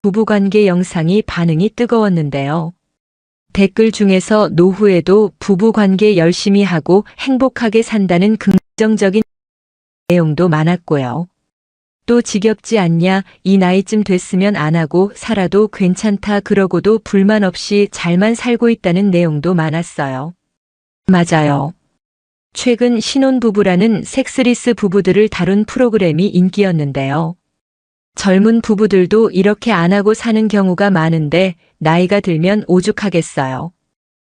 부부관계 영상이 반응이 뜨거웠는데요. 댓글 중에서 노후에도 부부관계 열심히 하고 행복하게 산다는 긍정적인 내용도 많았고요. 또 지겹지 않냐, 이 나이쯤 됐으면 안 하고 살아도 괜찮다, 그러고도 불만 없이 잘만 살고 있다는 내용도 많았어요. 맞아요. 최근 신혼부부라는 섹스리스 부부들을 다룬 프로그램이 인기였는데요. 젊은 부부들도 이렇게 안 하고 사는 경우가 많은데 나이가 들면 오죽하겠어요.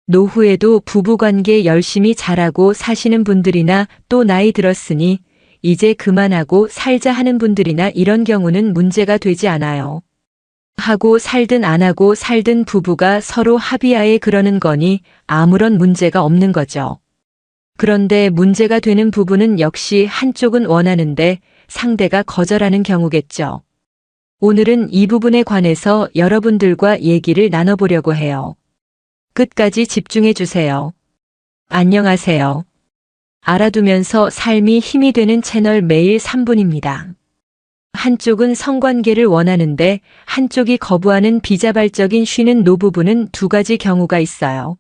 노후에도 부부관계 열심히 잘하고 사시는 분들이나 또 나이 들었으니 이제 그만하고 살자 하는 분들이나 이런 경우는 문제가 되지 않아요. 하고 살든 안 하고 살든 부부가 서로 합의하에 그러는 거니 아무런 문제가 없는 거죠. 그런데 문제가 되는 부분은 역시 한쪽은 원하는데 상대가 거절하는 경우겠죠. 오늘은 이 부분에 관해서 여러분들과 얘기를 나눠보려고 해요. 끝까지 집중해 주세요. 안녕하세요. 알아두면서 삶이 힘이 되는 채널 매일 3분입니다. 한쪽은 성관계를 원하는데 한쪽이 거부하는 비자발적인 쉬는 노부부는 두 가지 경우가 있어요.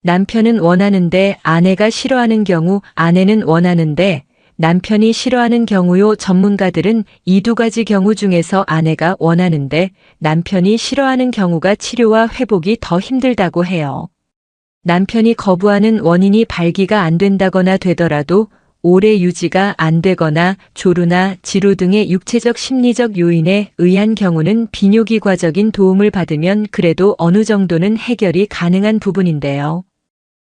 남편은 원하는데 아내가 싫어하는 경우, 아내는 원하는데 남편이 싫어하는 경우요. 전문가들은 이 두 가지 경우 중에서 아내가 원하는데 남편이 싫어하는 경우가 치료와 회복이 더 힘들다고 해요. 남편이 거부하는 원인이 발기가 안 된다거나 되더라도 오래 유지가 안 되거나 조루나 지루 등의 육체적 심리적 요인에 의한 경우는 비뇨기과적인 도움을 받으면 그래도 어느 정도는 해결이 가능한 부분인데요.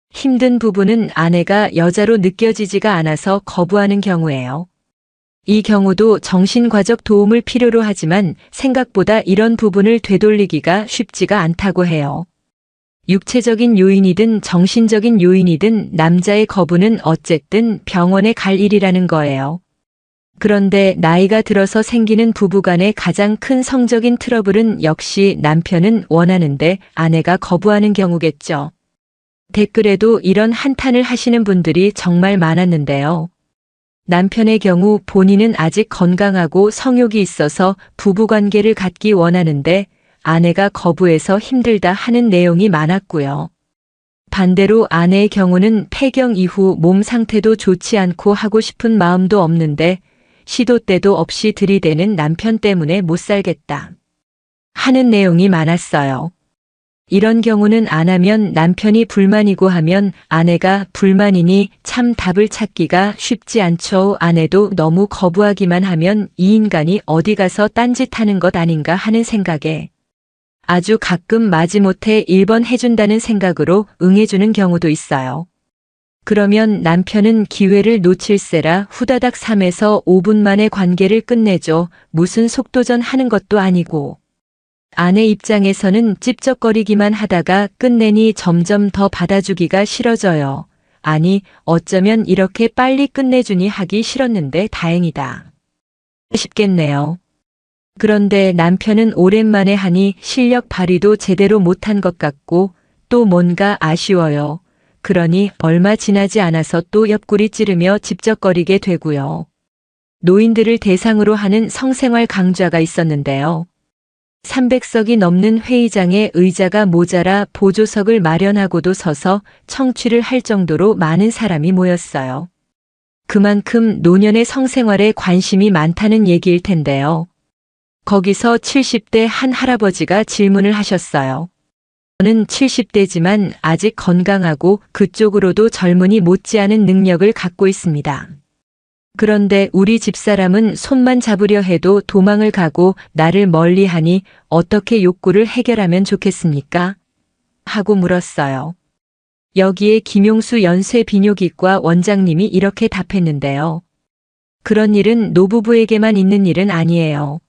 힘든 부분은 아내가 여자로 느껴지지가 않아서 거부하는 경우예요. 이 경우도 정신과적 도움을 필요로 하지만 생각보다 이런 부분을 되돌리기가 쉽지가 않다고 해요. 육체적인 요인이든 정신적인 요인이든 남자의 거부는 어쨌든 병원에 갈 일이라는 거예요. 그런데 나이가 들어서 생기는 부부간의 가장 큰 성적인 트러블은 역시 남편은 원하는데 아내가 거부하는 경우겠죠. 댓글에도 이런 한탄을 하시는 분들이 정말 많았는데요. 남편의 경우 본인은 아직 건강하고 성욕이 있어서 부부관계를 갖기 원하는데 아내가 거부해서 힘들다 하는 내용이 많았고요. 반대로 아내의 경우는 폐경 이후 몸 상태도 좋지 않고 하고 싶은 마음도 없는데 시도 때도 없이 들이대는 남편 때문에 못 살겠다 하는 내용이 많았어요. 이런 경우는 안 하면 남편이 불만이고 하면 아내가 불만이니 참 답을 찾기가 쉽지 않죠. 아내도 너무 거부하기만 하면 이 인간이 어디 가서 딴짓하는 것 아닌가 하는 생각에 아주 가끔 마지못해 1번 해준다는 생각으로 응해주는 경우도 있어요. 그러면 남편은 기회를 놓칠세라 후다닥 3에서 5분 만에 관계를 끝내죠. 무슨 속도전 하는 것도 아니고. 아내 입장에서는 찝쩍거리기만 하다가 끝내니 점점 더 받아주기가 싫어져요. 아니, 어쩌면 이렇게 빨리 끝내주니 하기 싫었는데 다행이다 싶겠네요. 그런데 남편은 오랜만에 하니 실력 발휘도 제대로 못한 것 같고 또 뭔가 아쉬워요. 그러니 얼마 지나지 않아서 또 옆구리 찌르며 집적거리게 되고요. 노인들을 대상으로 하는 성생활 강좌가 있었는데요. 300석이 넘는 회의장에 의자가 모자라 보조석을 마련하고도 서서 청취를 할 정도로 많은 사람이 모였어요. 그만큼 노년의 성생활에 관심이 많다는 얘기일 텐데요. 거기서 70대 한 할아버지가 질문을 하셨어요. 저는 70대지만 아직 건강하고 그쪽으로도 젊은이 못지않은 능력을 갖고 있습니다. 그런데 우리 집사람은 손만 잡으려 해도 도망을 가고 나를 멀리하니 어떻게 욕구를 해결하면 좋겠습니까? 하고 물었어요. 여기에 김용수 연쇄비뇨기과 원장님이 이렇게 답했는데요. 그런 일은 노부부에게만 있는 일은 아니에요.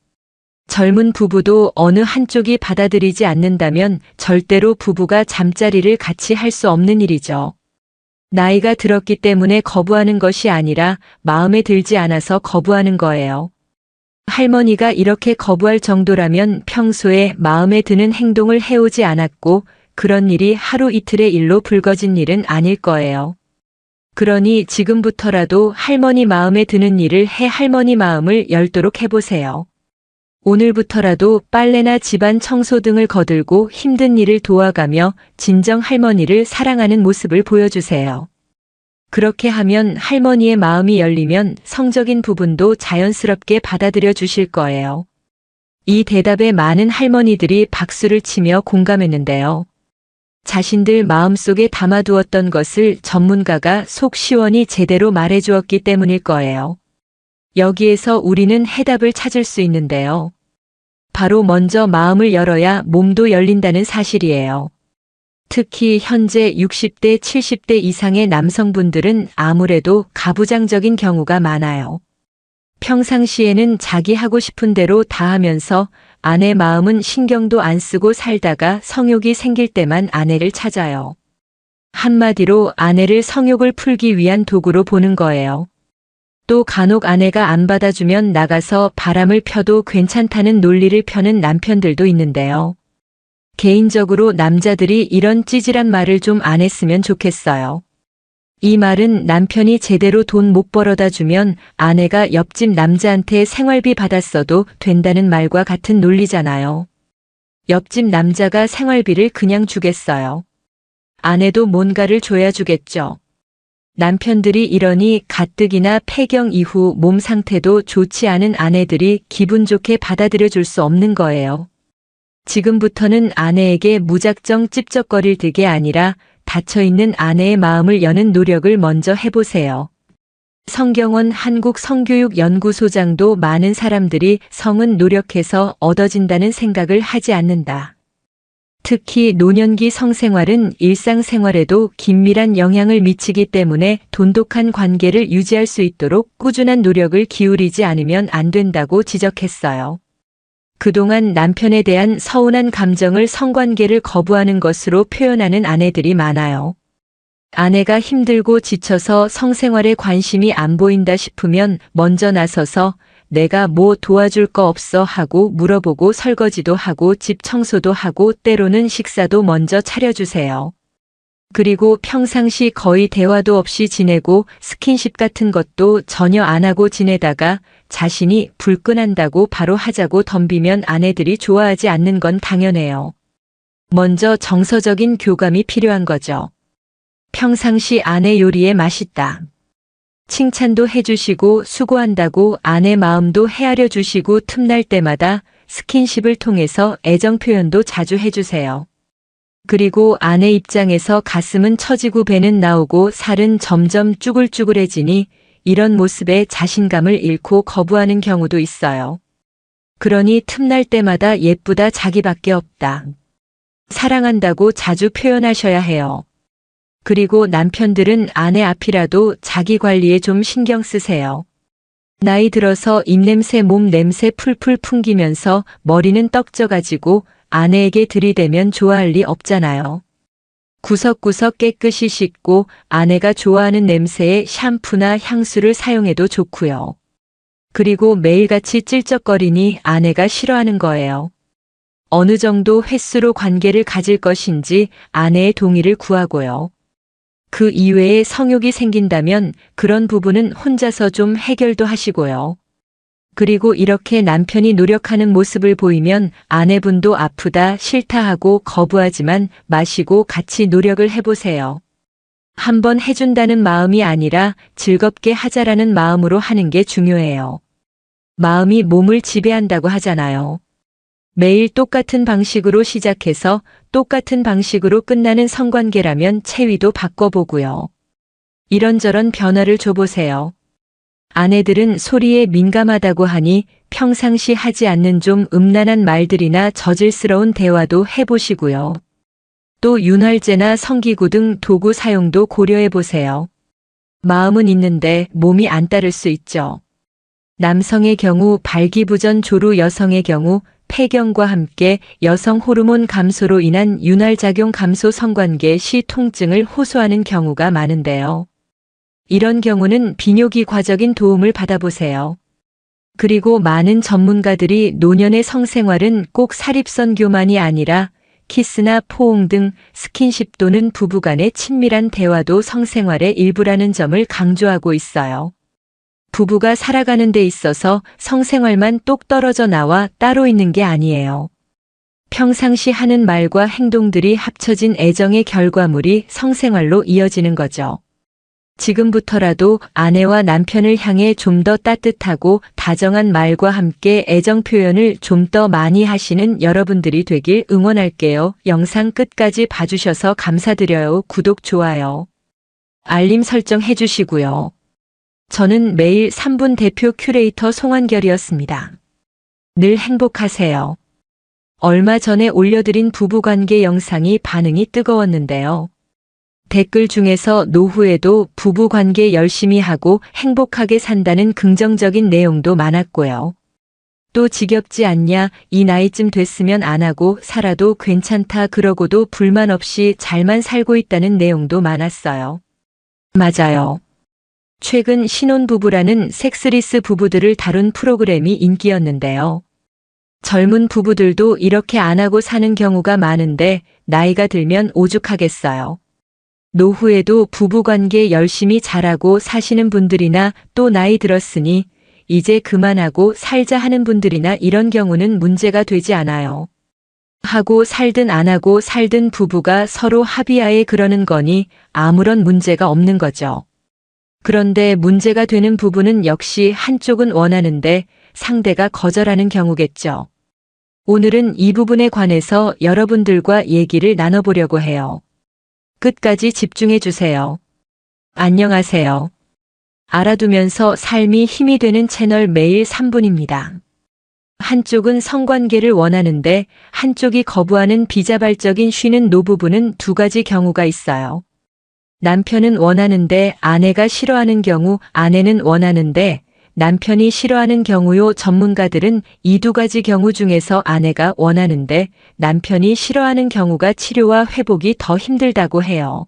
젊은 부부도 어느 한쪽이 받아들이지 않는다면 절대로 부부가 잠자리를 같이 할 수 없는 일이죠. 나이가 들었기 때문에 거부하는 것이 아니라 마음에 들지 않아서 거부하는 거예요. 할머니가 이렇게 거부할 정도라면 평소에 마음에 드는 행동을 해오지 않았고 그런 일이 하루 이틀의 일로 불거진 일은 아닐 거예요. 그러니 지금부터라도 할머니 마음에 드는 일을 해 할머니 마음을 열도록 해보세요. 오늘부터라도 빨래나 집안 청소 등을 거들고 힘든 일을 도와가며 진정 할머니를 사랑하는 모습을 보여주세요. 그렇게 하면 할머니의 마음이 열리면 성적인 부분도 자연스럽게 받아들여 주실 거예요. 이 대답에 많은 할머니들이 박수를 치며 공감했는데요. 자신들 마음속에 담아두었던 것을 전문가가 속 시원히 제대로 말해주었기 때문일 거예요. 여기에서 우리는 해답을 찾을 수 있는데요. 바로 먼저 마음을 열어야 몸도 열린다는 사실이에요. 특히 현재 60대, 70대 이상의 남성분들은 아무래도 가부장적인 경우가 많아요. 평상시에는 자기 하고 싶은 대로 다 하면서 아내 마음은 신경도 안 쓰고 살다가 성욕이 생길 때만 아내를 찾아요. 한마디로 아내를 성욕을 풀기 위한 도구로 보는 거예요. 또 간혹 아내가 안 받아주면 나가서 바람을 펴도 괜찮다는 논리를 펴는 남편들도 있는데요. 개인적으로 남자들이 이런 찌질한 말을 좀 안 했으면 좋겠어요. 이 말은 남편이 제대로 돈 못 벌어다 주면 아내가 옆집 남자한테 생활비 받았어도 된다는 말과 같은 논리잖아요. 옆집 남자가 생활비를 그냥 주겠어요. 아내도 뭔가를 줘야 주겠죠. 남편들이 이러니 가뜩이나 폐경 이후 몸 상태도 좋지 않은 아내들이 기분 좋게 받아들여 줄 수 없는 거예요. 지금부터는 아내에게 무작정 찝쩍거릴 득이 아니라 닫혀있는 아내의 마음을 여는 노력을 먼저 해보세요. 성경원 한국성교육연구소장도 많은 사람들이 성은 노력해서 얻어진다는 생각을 하지 않는다. 특히 노년기 성생활은 일상생활에도 긴밀한 영향을 미치기 때문에 돈독한 관계를 유지할 수 있도록 꾸준한 노력을 기울이지 않으면 안 된다고 지적했어요. 그동안 남편에 대한 서운한 감정을 성관계를 거부하는 것으로 표현하는 아내들이 많아요. 아내가 힘들고 지쳐서 성생활에 관심이 안 보인다 싶으면 먼저 나서서 내가 뭐 도와줄 거 없어 하고 물어보고 설거지도 하고 집 청소도 하고 때로는 식사도 먼저 차려주세요. 그리고 평상시 거의 대화도 없이 지내고 스킨십 같은 것도 전혀 안 하고 지내다가 자신이 불끈한다고 바로 하자고 덤비면 아내들이 좋아하지 않는 건 당연해요. 먼저 정서적인 교감이 필요한 거죠. 평상시 아내 요리에 맛있다. 칭찬도 해주시고 수고한다고 아내 마음도 헤아려 주시고 틈날 때마다 스킨십을 통해서 애정 표현도 자주 해주세요. 그리고 아내 입장에서 가슴은 처지고 배는 나오고 살은 점점 쭈글쭈글해지니 이런 모습에 자신감을 잃고 거부하는 경우도 있어요. 그러니 틈날 때마다 예쁘다 자기밖에 없다. 사랑한다고 자주 표현하셔야 해요. 그리고 남편들은 아내 앞이라도 자기 관리에 좀 신경 쓰세요. 나이 들어서 입냄새 몸냄새 풀풀 풍기면서 머리는 떡져가지고 아내에게 들이대면 좋아할 리 없잖아요. 구석구석 깨끗이 씻고 아내가 좋아하는 냄새의 샴푸나 향수를 사용해도 좋고요. 그리고 매일같이 찔쩍거리니 아내가 싫어하는 거예요. 어느 정도 횟수로 관계를 가질 것인지 아내의 동의를 구하고요. 그 이외에 성욕이 생긴다면 그런 부분은 혼자서 좀 해결도 하시고요. 그리고 이렇게 남편이 노력하는 모습을 보이면 아내분도 아프다 싫다 하고 거부하지만 마시고 같이 노력을 해보세요. 한번 해준다는 마음이 아니라 즐겁게 하자라는 마음으로 하는 게 중요해요. 마음이 몸을 지배한다고 하잖아요. 매일 똑같은 방식으로 시작해서 똑같은 방식으로 끝나는 성관계라면 체위도 바꿔보고요. 이런저런 변화를 줘보세요. 아내들은 소리에 민감하다고 하니 평상시 하지 않는 좀 음란한 말들이나 저질스러운 대화도 해보시고요. 또 윤활제나 성기구 등 도구 사용도 고려해보세요. 마음은 있는데 몸이 안 따를 수 있죠. 남성의 경우 발기부전 조루, 여성의 경우 폐경과 함께 여성 호르몬 감소로 인한 윤활작용 감소 성관계 시 통증을 호소하는 경우가 많은데요. 이런 경우는 비뇨기과적인 도움을 받아보세요. 그리고 많은 전문가들이 노년의 성생활은 꼭 사립선교만이 아니라 키스나 포옹 등 스킨십 또는 부부간의 친밀한 대화도 성생활의 일부라는 점을 강조하고 있어요. 부부가 살아가는 데 있어서 성생활만 똑 떨어져 나와 따로 있는 게 아니에요. 평상시 하는 말과 행동들이 합쳐진 애정의 결과물이 성생활로 이어지는 거죠. 지금부터라도 아내와 남편을 향해 좀 더 따뜻하고 다정한 말과 함께 애정 표현을 좀 더 많이 하시는 여러분들이 되길 응원할게요. 영상 끝까지 봐주셔서 감사드려요. 구독, 좋아요, 알림 설정 해주시고요. 저는 매일 3분 대표 큐레이터 송한결이었습니다. 늘 행복하세요. 얼마 전에 올려드린 부부관계 영상이 반응이 뜨거웠는데요. 댓글 중에서 노후에도 부부관계 열심히 하고 행복하게 산다는 긍정적인 내용도 많았고요. 또 지겹지 않냐, 이 나이쯤 됐으면 안 하고 살아도 괜찮다, 그러고도 불만 없이 잘만 살고 있다는 내용도 많았어요. 맞아요. 최근 신혼부부라는 섹스리스 부부들을 다룬 프로그램이 인기였는데요. 젊은 부부들도 이렇게 안 하고 사는 경우가 많은데 나이가 들면 오죽하겠어요. 노후에도 부부관계 열심히 잘하고 사시는 분들이나 또 나이 들었으니 이제 그만하고 살자 하는 분들이나 이런 경우는 문제가 되지 않아요. 하고 살든 안 하고 살든 부부가 서로 합의하에 그러는 거니 아무런 문제가 없는 거죠. 그런데 문제가 되는 부분은 역시 한쪽은 원하는데 상대가 거절하는 경우겠죠. 오늘은 이 부분에 관해서 여러분들과 얘기를 나눠보려고 해요. 끝까지 집중해 주세요. 안녕하세요. 알아두면서 삶이 힘이 되는 채널 매일 3분입니다. 한쪽은 성관계를 원하는데 한쪽이 거부하는 비자발적인 쉬는 노부부는 두 가지 경우가 있어요. 남편은 원하는데 아내가 싫어하는 경우, 아내는 원하는데 남편이 싫어하는 경우요. 전문가들은 이 두 가지 경우 중에서 아내가 원하는데 남편이 싫어하는 경우가 치료와 회복이 더 힘들다고 해요.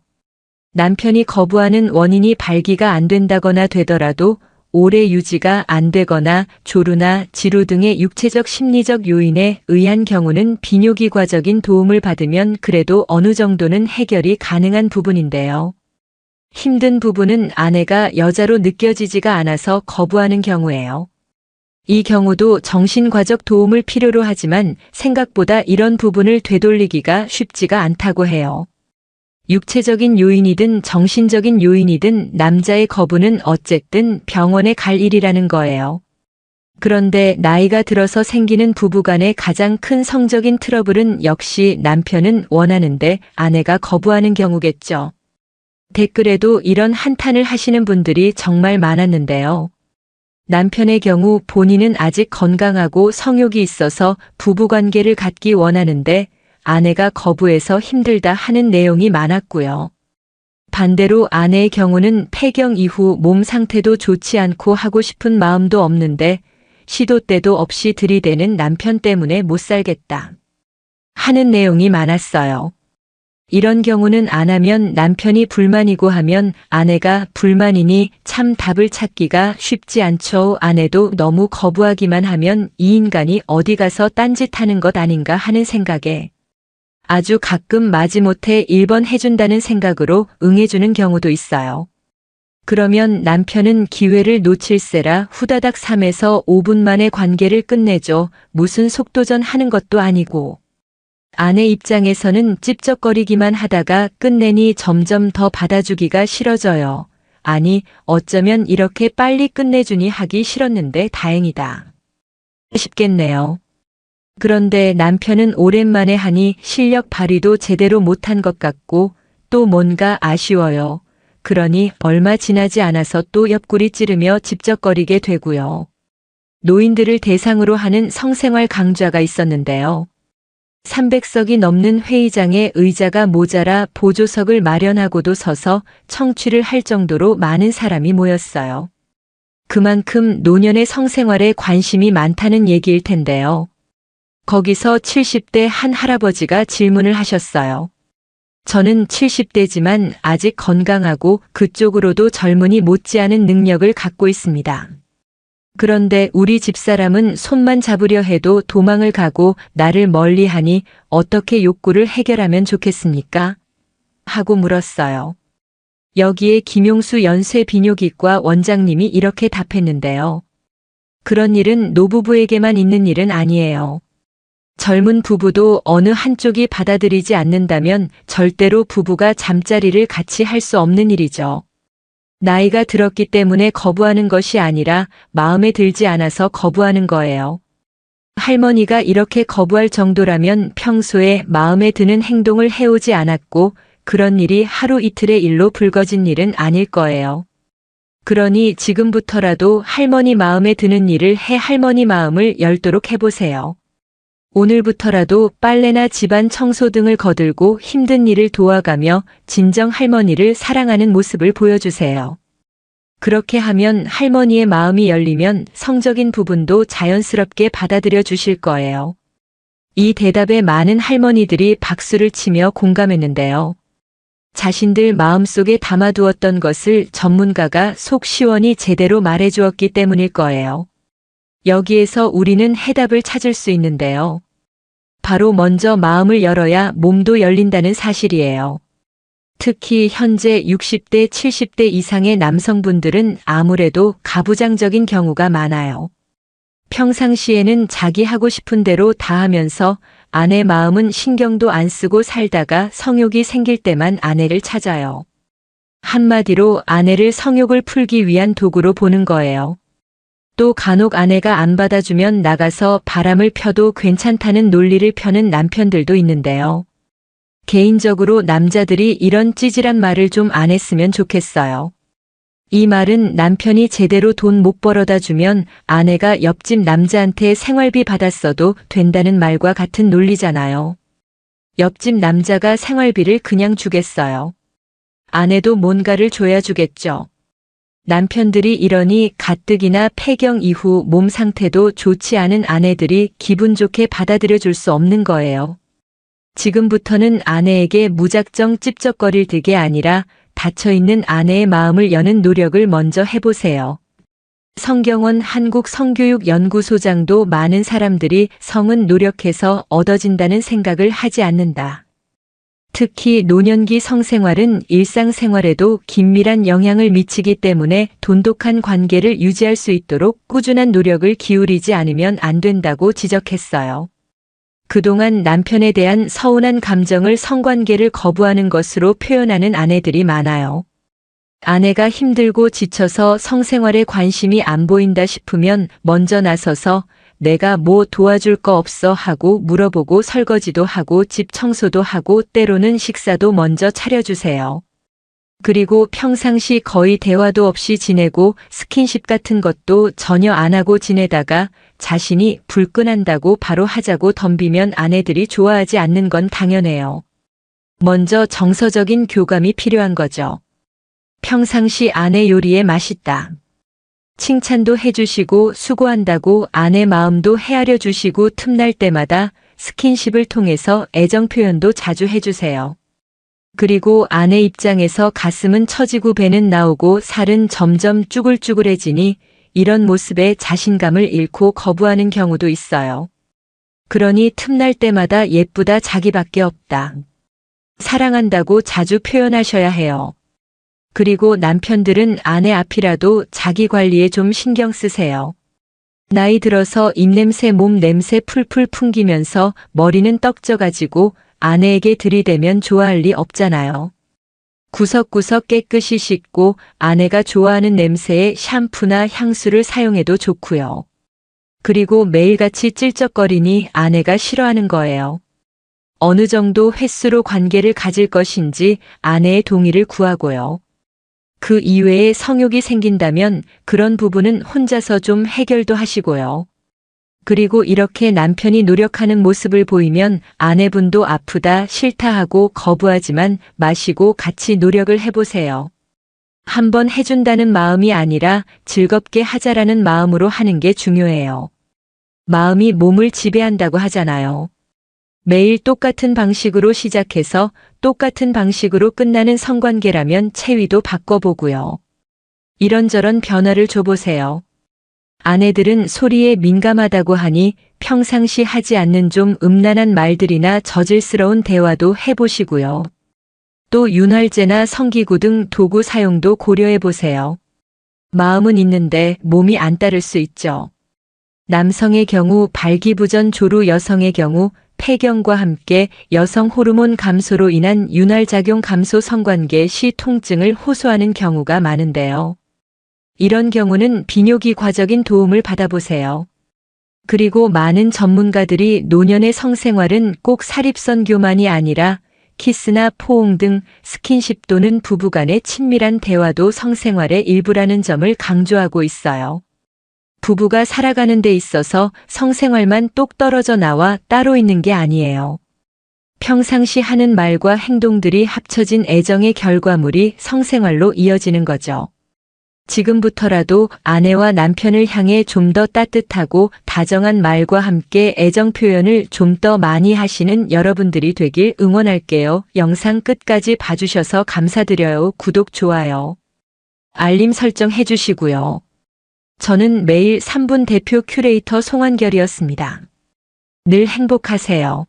남편이 거부하는 원인이 발기가 안 된다거나 되더라도 오래 유지가 안 되거나 조루나 지루 등의 육체적 심리적 요인에 의한 경우는 비뇨기과적인 도움을 받으면 그래도 어느 정도는 해결이 가능한 부분인데요. 힘든 부분은 아내가 여자로 느껴지지가 않아서 거부하는 경우예요. 이 경우도 정신과적 도움을 필요로 하지만 생각보다 이런 부분을 되돌리기가 쉽지가 않다고 해요. 육체적인 요인이든 정신적인 요인이든 남자의 거부는 어쨌든 병원에 갈 일이라는 거예요. 그런데 나이가 들어서 생기는 부부간의 가장 큰 성적인 트러블은 역시 남편은 원하는데 아내가 거부하는 경우겠죠. 댓글에도 이런 한탄을 하시는 분들이 정말 많았는데요. 남편의 경우 본인은 아직 건강하고 성욕이 있어서 부부관계를 갖기 원하는데 아내가 거부해서 힘들다 하는 내용이 많았고요. 반대로 아내의 경우는 폐경 이후 몸 상태도 좋지 않고 하고 싶은 마음도 없는데 시도 때도 없이 들이대는 남편 때문에 못 살겠다 하는 내용이 많았어요. 이런 경우는 안 하면 남편이 불만이고 하면 아내가 불만이니 참 답을 찾기가 쉽지 않죠. 아내도 너무 거부하기만 하면 이 인간이 어디 가서 딴짓하는 것 아닌가 하는 생각에 아주 가끔 마지못해 1번 해준다는 생각으로 응해주는 경우도 있어요. 그러면 남편은 기회를 놓칠세라 후다닥 3에서 5분 만에 관계를 끝내죠. 무슨 속도전 하는 것도 아니고. 아내 입장에서는 찝쩍거리기만 하다가 끝내니 점점 더 받아주기가 싫어져요. 아니, 어쩌면 이렇게 빨리 끝내주니 하기 싫었는데 다행이다 싶겠네요. 그런데 남편은 오랜만에 하니 실력 발휘도 제대로 못한 것 같고 또 뭔가 아쉬워요. 그러니 얼마 지나지 않아서 또 옆구리 찌르며 찝쩍거리게 되고요. 노인들을 대상으로 하는 성생활 강좌가 있었는데요. 300석이 넘는 회의장에 의자가 모자라 보조석을 마련하고도 서서 청취를 할 정도로 많은 사람이 모였어요. 그만큼 노년의 성생활에 관심이 많다는 얘기일 텐데요. 거기서 70대 한 할아버지가 질문을 하셨어요. 저는 70대지만 아직 건강하고 그쪽으로도 젊은이 못지않은 능력을 갖고 있습니다. 그런데 우리 집사람은 손만 잡으려 해도 도망을 가고 나를 멀리하니 어떻게 욕구를 해결하면 좋겠습니까? 하고 물었어요. 여기에 김용수 연쇄비뇨기과 원장님이 이렇게 답했는데요. 그런 일은 노부부에게만 있는 일은 아니에요. 젊은 부부도 어느 한쪽이 받아들이지 않는다면 절대로 부부가 잠자리를 같이 할 수 없는 일이죠. 나이가 들었기 때문에 거부하는 것이 아니라 마음에 들지 않아서 거부하는 거예요. 할머니가 이렇게 거부할 정도라면 평소에 마음에 드는 행동을 해오지 않았고 그런 일이 하루 이틀의 일로 불거진 일은 아닐 거예요. 그러니 지금부터라도 할머니 마음에 드는 일을 해 할머니 마음을 열도록 해보세요. 오늘부터라도 빨래나 집안 청소 등을 거들고 힘든 일을 도와가며 진정 할머니를 사랑하는 모습을 보여주세요. 그렇게 하면 할머니의 마음이 열리면 성적인 부분도 자연스럽게 받아들여 주실 거예요. 이 대답에 많은 할머니들이 박수를 치며 공감했는데요. 자신들 마음속에 담아두었던 것을 전문가가 속 시원히 제대로 말해주었기 때문일 거예요. 여기에서 우리는 해답을 찾을 수 있는데요. 바로 먼저 마음을 열어야 몸도 열린다는 사실이에요. 특히 현재 60대, 70대 이상의 남성분들은 아무래도 가부장적인 경우가 많아요. 평상시에는 자기 하고 싶은 대로 다 하면서 아내 마음은 신경도 안 쓰고 살다가 성욕이 생길 때만 아내를 찾아요. 한마디로 아내를 성욕을 풀기 위한 도구로 보는 거예요. 또 간혹 아내가 안 받아주면 나가서 바람을 펴도 괜찮다는 논리를 펴는 남편들도 있는데요. 개인적으로 남자들이 이런 찌질한 말을 좀 안 했으면 좋겠어요. 이 말은 남편이 제대로 돈 못 벌어다 주면 아내가 옆집 남자한테 생활비 받았어도 된다는 말과 같은 논리잖아요. 옆집 남자가 생활비를 그냥 주겠어요. 아내도 뭔가를 줘야 주겠죠. 남편들이 이러니 가뜩이나 폐경 이후 몸 상태도 좋지 않은 아내들이 기분 좋게 받아들여 줄 수 없는 거예요. 지금부터는 아내에게 무작정 찝쩍거릴 득이 아니라 닫혀있는 아내의 마음을 여는 노력을 먼저 해보세요. 성경원 한국성교육연구소장도 많은 사람들이 성은 노력해서 얻어진다는 생각을 하지 않는다. 특히 노년기 성생활은 일상생활에도 긴밀한 영향을 미치기 때문에 돈독한 관계를 유지할 수 있도록 꾸준한 노력을 기울이지 않으면 안 된다고 지적했어요. 그동안 남편에 대한 서운한 감정을 성관계를 거부하는 것으로 표현하는 아내들이 많아요. 아내가 힘들고 지쳐서 성생활에 관심이 안 보인다 싶으면 먼저 나서서 내가 뭐 도와줄 거 없어 하고 물어보고 설거지도 하고 집 청소도 하고 때로는 식사도 먼저 차려주세요. 그리고 평상시 거의 대화도 없이 지내고 스킨십 같은 것도 전혀 안 하고 지내다가 자신이 불끈한다고 바로 하자고 덤비면 아내들이 좋아하지 않는 건 당연해요. 먼저 정서적인 교감이 필요한 거죠. 평상시 아내 요리에 맛있다. 칭찬도 해주시고 수고한다고 아내 마음도 헤아려 주시고 틈날 때마다 스킨십을 통해서 애정 표현도 자주 해주세요. 그리고 아내 입장에서 가슴은 처지고 배는 나오고 살은 점점 쭈글쭈글해지니 이런 모습에 자신감을 잃고 거부하는 경우도 있어요. 그러니 틈날 때마다 예쁘다 자기밖에 없다. 사랑한다고 자주 표현하셔야 해요. 그리고 남편들은 아내 앞이라도 자기 관리에 좀 신경 쓰세요. 나이 들어서 입냄새 몸냄새 풀풀 풍기면서 머리는 떡져가지고 아내에게 들이대면 좋아할 리 없잖아요. 구석구석 깨끗이 씻고 아내가 좋아하는 냄새의 샴푸나 향수를 사용해도 좋고요. 그리고 매일같이 찔쩍거리니 아내가 싫어하는 거예요. 어느 정도 횟수로 관계를 가질 것인지 아내의 동의를 구하고요. 그 이외에 성욕이 생긴다면 그런 부분은 혼자서 좀 해결도 하시고요. 그리고 이렇게 남편이 노력하는 모습을 보이면 아내분도 아프다 싫다 하고 거부하지만 마시고 같이 노력을 해보세요. 한번 해준다는 마음이 아니라 즐겁게 하자라는 마음으로 하는 게 중요해요. 마음이 몸을 지배한다고 하잖아요. 매일 똑같은 방식으로 시작해서 똑같은 방식으로 끝나는 성관계라면 체위도 바꿔보고요. 이런저런 변화를 줘보세요. 아내들은 소리에 민감하다고 하니 평상시 하지 않는 좀 음란한 말들이나 저질스러운 대화도 해보시고요. 또 윤활제나 성기구 등 도구 사용도 고려해 보세요. 마음은 있는데 몸이 안 따를 수 있죠. 남성의 경우 발기부전 조루, 여성의 경우 폐경과 함께 여성 호르몬 감소로 인한 윤활작용 감소 성관계 시 통증을 호소하는 경우가 많은데요. 이런 경우는 비뇨기과적인 도움을 받아보세요. 그리고 많은 전문가들이 노년의 성생활은 꼭 사립선교만이 아니라 키스나 포옹 등 스킨십 또는 부부간의 친밀한 대화도 성생활의 일부라는 점을 강조하고 있어요. 부부가 살아가는 데 있어서 성생활만 똑 떨어져 나와 따로 있는 게 아니에요. 평상시 하는 말과 행동들이 합쳐진 애정의 결과물이 성생활로 이어지는 거죠. 지금부터라도 아내와 남편을 향해 좀 더 따뜻하고 다정한 말과 함께 애정 표현을 좀 더 많이 하시는 여러분들이 되길 응원할게요. 영상 끝까지 봐주셔서 감사드려요. 구독, 좋아요, 알림 설정 해주시고요. 저는 매일 3분 대표 큐레이터 송한결이었습니다. 늘 행복하세요.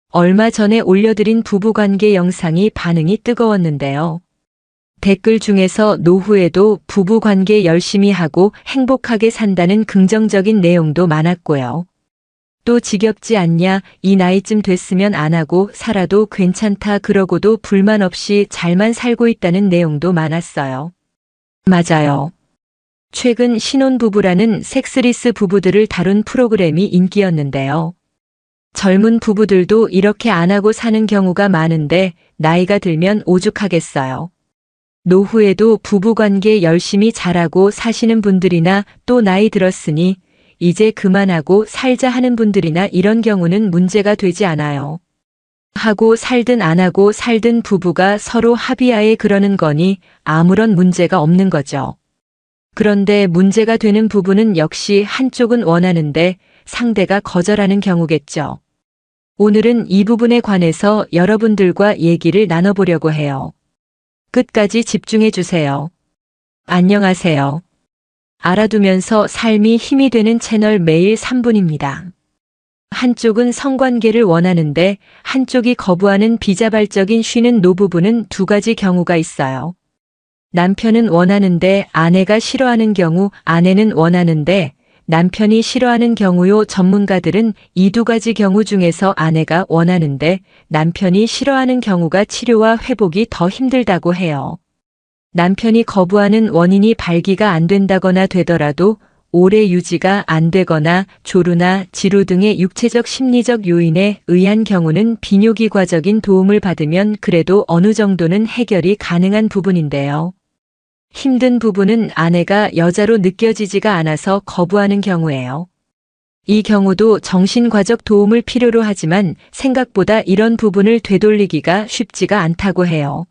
얼마 전에 올려드린 부부관계 영상이 반응이 뜨거웠는데요. 댓글 중에서 노후에도 부부관계 열심히 하고 행복하게 산다는 긍정적인 내용도 많았고요. 또 지겹지 않냐, 이 나이쯤 됐으면 안 하고 살아도 괜찮다, 그러고도 불만 없이 잘만 살고 있다는 내용도 많았어요. 맞아요. 최근 신혼부부라는 섹스리스 부부들을 다룬 프로그램이 인기였는데요. 젊은 부부들도 이렇게 안 하고 사는 경우가 많은데 나이가 들면 오죽하겠어요. 노후에도 부부관계 열심히 잘하고 사시는 분들이나 또 나이 들었으니 이제 그만하고 살자 하는 분들이나 이런 경우는 문제가 되지 않아요. 하고 살든 안 하고 살든 부부가 서로 합의하에 그러는 거니 아무런 문제가 없는 거죠. 그런데 문제가 되는 부분은 역시 한쪽은 원하는데 상대가 거절하는 경우겠죠. 오늘은 이 부분에 관해서 여러분들과 얘기를 나눠보려고 해요. 끝까지 집중해 주세요. 안녕하세요. 알아두면서 삶이 힘이 되는 채널 매일 3분입니다. 한쪽은 성관계를 원하는데 한쪽이 거부하는 비자발적인 쉬는 노부부는 두 가지 경우가 있어요. 남편은 원하는데 아내가 싫어하는 경우, 아내는 원하는데 남편이 싫어하는 경우요. 전문가들은 이 두 가지 경우 중에서 아내가 원하는데 남편이 싫어하는 경우가 치료와 회복이 더 힘들다고 해요. 남편이 거부하는 원인이 발기가 안 된다거나 되더라도 오래 유지가 안 되거나 조루나 지루 등의 육체적 심리적 요인에 의한 경우는 비뇨기과적인 도움을 받으면 그래도 어느 정도는 해결이 가능한 부분인데요. 힘든 부분은 아내가 여자로 느껴지지가 않아서 거부하는 경우예요. 이 경우도 정신과적 도움을 필요로 하지만 생각보다 이런 부분을 되돌리기가 쉽지가 않다고 해요.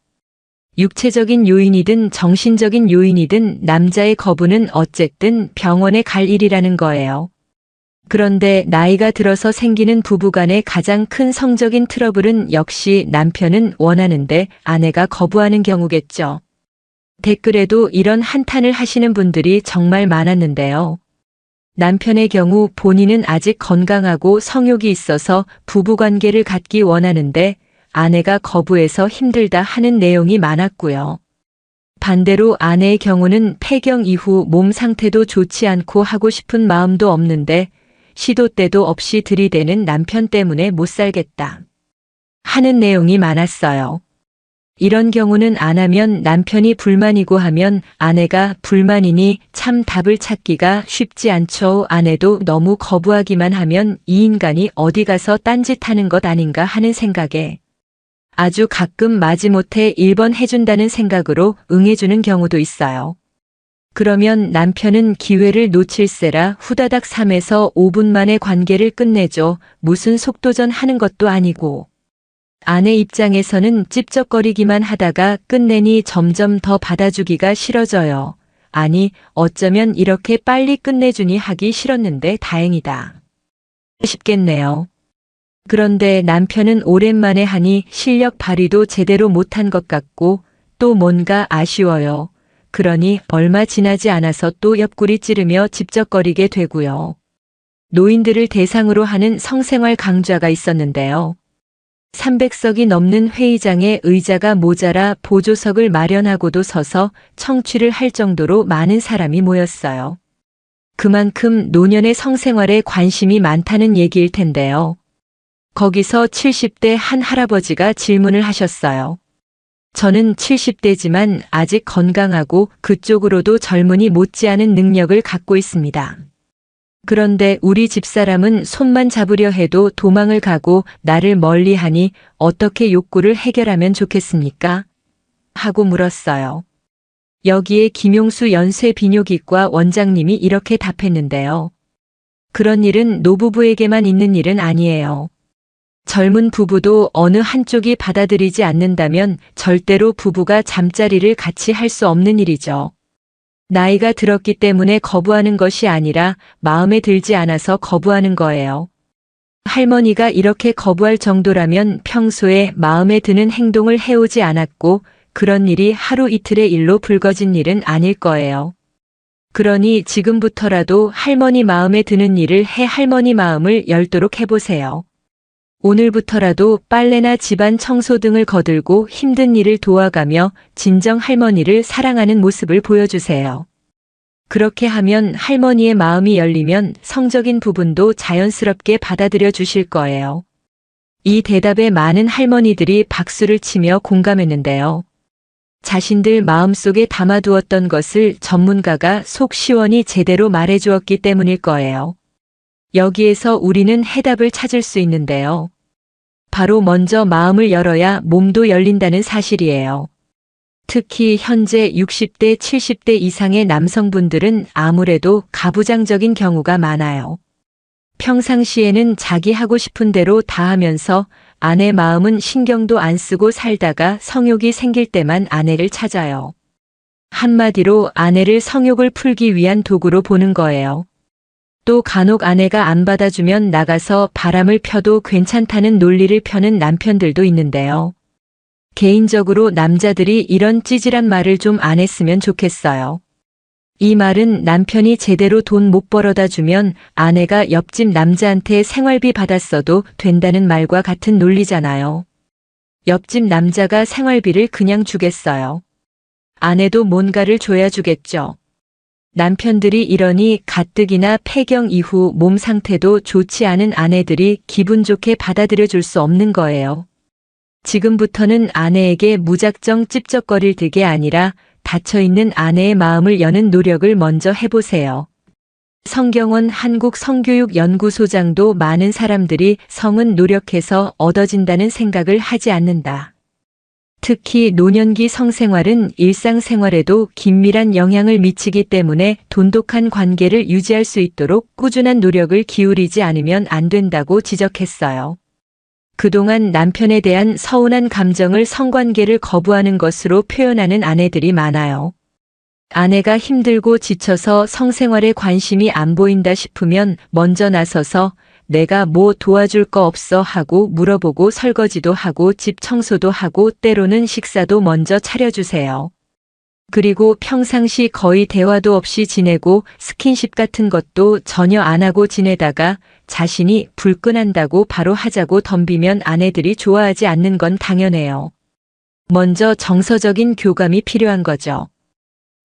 육체적인 요인이든 정신적인 요인이든 남자의 거부는 어쨌든 병원에 갈 일이라는 거예요. 그런데 나이가 들어서 생기는 부부간의 가장 큰 성적인 트러블은 역시 남편은 원하는데 아내가 거부하는 경우겠죠. 댓글에도 이런 한탄을 하시는 분들이 정말 많았는데요. 남편의 경우 본인은 아직 건강하고 성욕이 있어서 부부관계를 갖기 원하는데 아내가 거부해서 힘들다 하는 내용이 많았고요. 반대로 아내의 경우는 폐경 이후 몸 상태도 좋지 않고 하고 싶은 마음도 없는데 시도 때도 없이 들이대는 남편 때문에 못 살겠다 하는 내용이 많았어요. 이런 경우는 안 하면 남편이 불만이고 하면 아내가 불만이니 참 답을 찾기가 쉽지 않죠. 아내도 너무 거부하기만 하면 이 인간이 어디 가서 딴짓하는 것 아닌가 하는 생각에 아주 가끔 마지못해 1번 해준다는 생각으로 응해주는 경우도 있어요. 그러면 남편은 기회를 놓칠세라 후다닥 3에서 5분 만에 관계를 끝내죠. 무슨 속도전 하는 것도 아니고. 아내 입장에서는 찝쩍거리기만 하다가 끝내니 점점 더 받아주기가 싫어져요. 아니, 어쩌면 이렇게 빨리 끝내주니 하기 싫었는데 다행이다 싶겠네요. 그런데 남편은 오랜만에 하니 실력 발휘도 제대로 못한 것 같고 또 뭔가 아쉬워요. 그러니 얼마 지나지 않아서 또 옆구리 찌르며 찝쩍거리게 되고요. 노인들을 대상으로 하는 성생활 강좌가 있었는데요. 300석이 넘는 회의장에 의자가 모자라 보조석을 마련하고도 서서 청취를 할 정도로 많은 사람이 모였어요. 그만큼 노년의 성생활에 관심이 많다는 얘기일 텐데요. 거기서 70대 한 할아버지가 질문을 하셨어요. 저는 70대지만 아직 건강하고 그쪽으로도 젊은이 못지않은 능력을 갖고 있습니다. 그런데 우리 집사람은 손만 잡으려 해도 도망을 가고 나를 멀리하니 어떻게 욕구를 해결하면 좋겠습니까? 하고 물었어요. 여기에 김용수 연쇄비뇨기과 원장님이 이렇게 답했는데요. 그런 일은 노부부에게만 있는 일은 아니에요. 젊은 부부도 어느 한쪽이 받아들이지 않는다면 절대로 부부가 잠자리를 같이 할 수 없는 일이죠. 나이가 들었기 때문에 거부하는 것이 아니라 마음에 들지 않아서 거부하는 거예요. 할머니가 이렇게 거부할 정도라면 평소에 마음에 드는 행동을 해오지 않았고 그런 일이 하루 이틀의 일로 불거진 일은 아닐 거예요. 그러니 지금부터라도 할머니 마음에 드는 일을 해 할머니 마음을 열도록 해보세요. 오늘부터라도 빨래나 집안 청소 등을 거들고 힘든 일을 도와가며 진정 할머니를 사랑하는 모습을 보여주세요. 그렇게 하면 할머니의 마음이 열리면 성적인 부분도 자연스럽게 받아들여 주실 거예요. 이 대답에 많은 할머니들이 박수를 치며 공감했는데요. 자신들 마음속에 담아두었던 것을 전문가가 속 시원히 제대로 말해주었기 때문일 거예요. 여기에서 우리는 해답을 찾을 수 있는데요. 바로 먼저 마음을 열어야 몸도 열린다는 사실이에요. 특히 현재 60대, 70대 이상의 남성분들은 아무래도 가부장적인 경우가 많아요. 평상시에는 자기 하고 싶은 대로 다 하면서 아내 마음은 신경도 안 쓰고 살다가 성욕이 생길 때만 아내를 찾아요. 한마디로 아내를 성욕을 풀기 위한 도구로 보는 거예요. 또 간혹 아내가 안 받아주면 나가서 바람을 펴도 괜찮다는 논리를 펴는 남편들도 있는데요. 개인적으로 남자들이 이런 찌질한 말을 좀 안 했으면 좋겠어요. 이 말은 남편이 제대로 돈 못 벌어다 주면 아내가 옆집 남자한테 생활비 받았어도 된다는 말과 같은 논리잖아요. 옆집 남자가 생활비를 그냥 주겠어요. 아내도 뭔가를 줘야 주겠죠. 남편들이 이러니 가뜩이나 폐경 이후 몸 상태도 좋지 않은 아내들이 기분 좋게 받아들여 줄 수 없는 거예요. 지금부터는 아내에게 무작정 찝쩍거릴 득이 아니라 닫혀있는 아내의 마음을 여는 노력을 먼저 해보세요. 성경원 한국성교육연구소장도 많은 사람들이 성은 노력해서 얻어진다는 생각을 하지 않는다. 특히 노년기 성생활은 일상생활에도 긴밀한 영향을 미치기 때문에 돈독한 관계를 유지할 수 있도록 꾸준한 노력을 기울이지 않으면 안 된다고 지적했어요. 그동안 남편에 대한 서운한 감정을 성관계를 거부하는 것으로 표현하는 아내들이 많아요. 아내가 힘들고 지쳐서 성생활에 관심이 안 보인다 싶으면 먼저 나서서 내가 뭐 도와줄 거 없어 하고 물어보고 설거지도 하고 집 청소도 하고 때로는 식사도 먼저 차려주세요. 그리고 평상시 거의 대화도 없이 지내고 스킨십 같은 것도 전혀 안 하고 지내다가 자신이 불끈한다고 바로 하자고 덤비면 아내들이 좋아하지 않는 건 당연해요. 먼저 정서적인 교감이 필요한 거죠.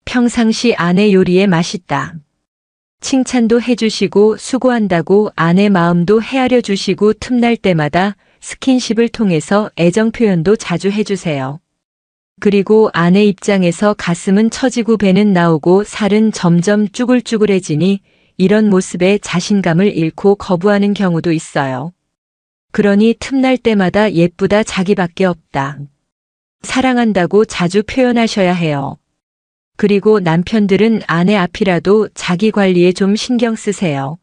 평상시 아내 요리에 맛있다. 칭찬도 해주시고 수고한다고 아내 마음도 헤아려 주시고 틈날 때마다 스킨십을 통해서 애정 표현도 자주 해주세요. 그리고 아내 입장에서 가슴은 처지고 배는 나오고 살은 점점 쭈글쭈글해지니 이런 모습에 자신감을 잃고 거부하는 경우도 있어요. 그러니 틈날 때마다 예쁘다 자기밖에 없다. 사랑한다고 자주 표현하셔야 해요. 그리고 남편들은 아내 앞이라도 자기 관리에 좀 신경 쓰세요.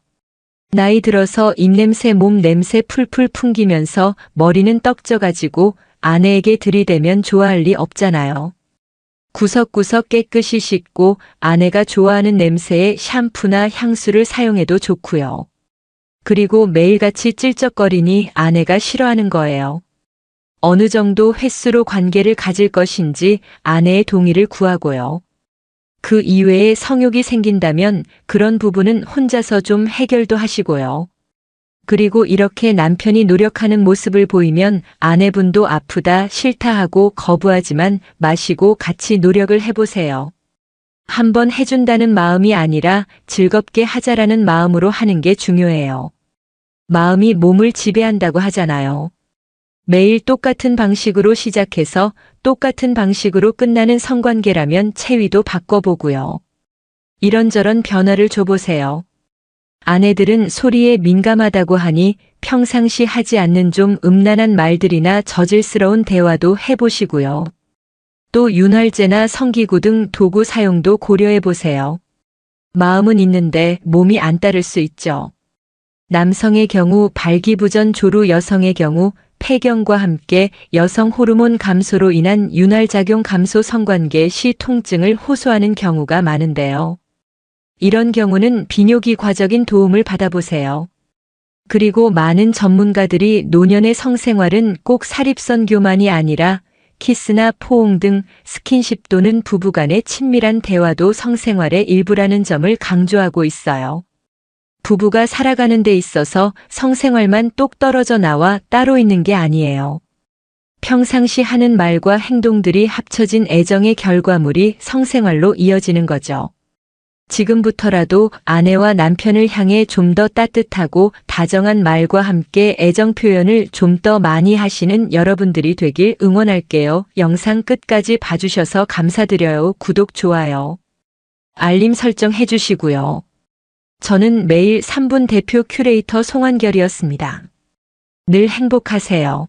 나이 들어서 입냄새 몸냄새 풀풀 풍기면서 머리는 떡져가지고 아내에게 들이대면 좋아할 리 없잖아요. 구석구석 깨끗이 씻고 아내가 좋아하는 냄새의 샴푸나 향수를 사용해도 좋고요. 그리고 매일같이 찔쩍거리니 아내가 싫어하는 거예요. 어느 정도 횟수로 관계를 가질 것인지 아내의 동의를 구하고요. 그 이외에 성욕이 생긴다면 그런 부분은 혼자서 좀 해결도 하시고요. 그리고 이렇게 남편이 노력하는 모습을 보이면 아내분도 아프다, 싫다 하고 거부하지만 마시고 같이 노력을 해보세요. 한번 해준다는 마음이 아니라 즐겁게 하자라는 마음으로 하는 게 중요해요. 마음이 몸을 지배한다고 하잖아요. 매일 똑같은 방식으로 시작해서 똑같은 방식으로 끝나는 성관계라면 체위도 바꿔보고요. 이런저런 변화를 줘보세요. 아내들은 소리에 민감하다고 하니 평상시 하지 않는 좀 음란한 말들이나 저질스러운 대화도 해보시고요. 또 윤활제나 성기구 등 도구 사용도 고려해보세요. 마음은 있는데 몸이 안 따를 수 있죠. 남성의 경우 발기부전 조루, 여성의 경우 폐경과 함께 여성 호르몬 감소로 인한 윤활작용 감소 성관계 시 통증을 호소하는 경우가 많은데요. 이런 경우는 비뇨기과적인 도움을 받아보세요. 그리고 많은 전문가들이 노년의 성생활은 꼭 사립선교만이 아니라 키스나 포옹 등 스킨십 또는 부부간의 친밀한 대화도 성생활의 일부라는 점을 강조하고 있어요. 부부가 살아가는 데 있어서 성생활만 똑 떨어져 나와 따로 있는 게 아니에요. 평상시 하는 말과 행동들이 합쳐진 애정의 결과물이 성생활로 이어지는 거죠. 지금부터라도 아내와 남편을 향해 좀 더 따뜻하고 다정한 말과 함께 애정 표현을 좀 더 많이 하시는 여러분들이 되길 응원할게요. 영상 끝까지 봐주셔서 감사드려요. 구독, 좋아요, 알림 설정 해주시고요. 저는 매일 3분 대표 큐레이터 송한결이었습니다. 늘 행복하세요.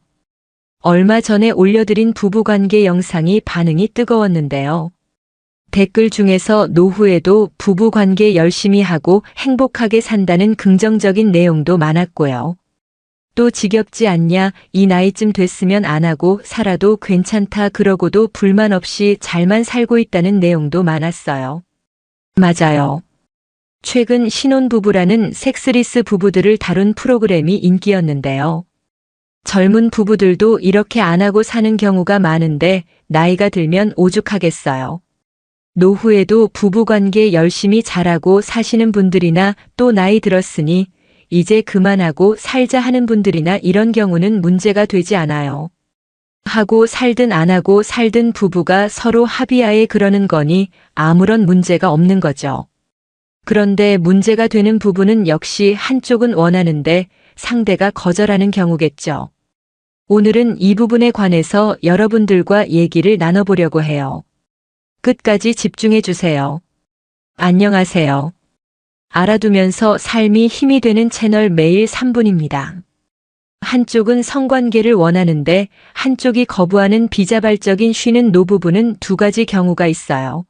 얼마 전에 올려드린 부부관계 영상이 반응이 뜨거웠는데요. 댓글 중에서 노후에도 부부관계 열심히 하고 행복하게 산다는 긍정적인 내용도 많았고요. 또 지겹지 않냐, 이 나이쯤 됐으면 안 하고 살아도 괜찮다, 그러고도 불만 없이 잘만 살고 있다는 내용도 많았어요. 맞아요. 최근 신혼부부라는 섹스리스 부부들을 다룬 프로그램이 인기였는데요. 젊은 부부들도 이렇게 안 하고 사는 경우가 많은데 나이가 들면 오죽하겠어요. 노후에도 부부관계 열심히 잘하고 사시는 분들이나 또 나이 들었으니 이제 그만하고 살자 하는 분들이나 이런 경우는 문제가 되지 않아요. 하고 살든 안 하고 살든 부부가 서로 합의하에 그러는 거니 아무런 문제가 없는 거죠. 그런데 문제가 되는 부분은 역시 한쪽은 원하는데 상대가 거절하는 경우겠죠. 오늘은 이 부분에 관해서 여러분들과 얘기를 나눠보려고 해요. 끝까지 집중해 주세요. 안녕하세요. 알아두면서 삶이 힘이 되는 채널 매일 3분입니다. 한쪽은 성관계를 원하는데 한쪽이 거부하는 비자발적인 쉬는 노부부는 두 가지 경우가 있어요.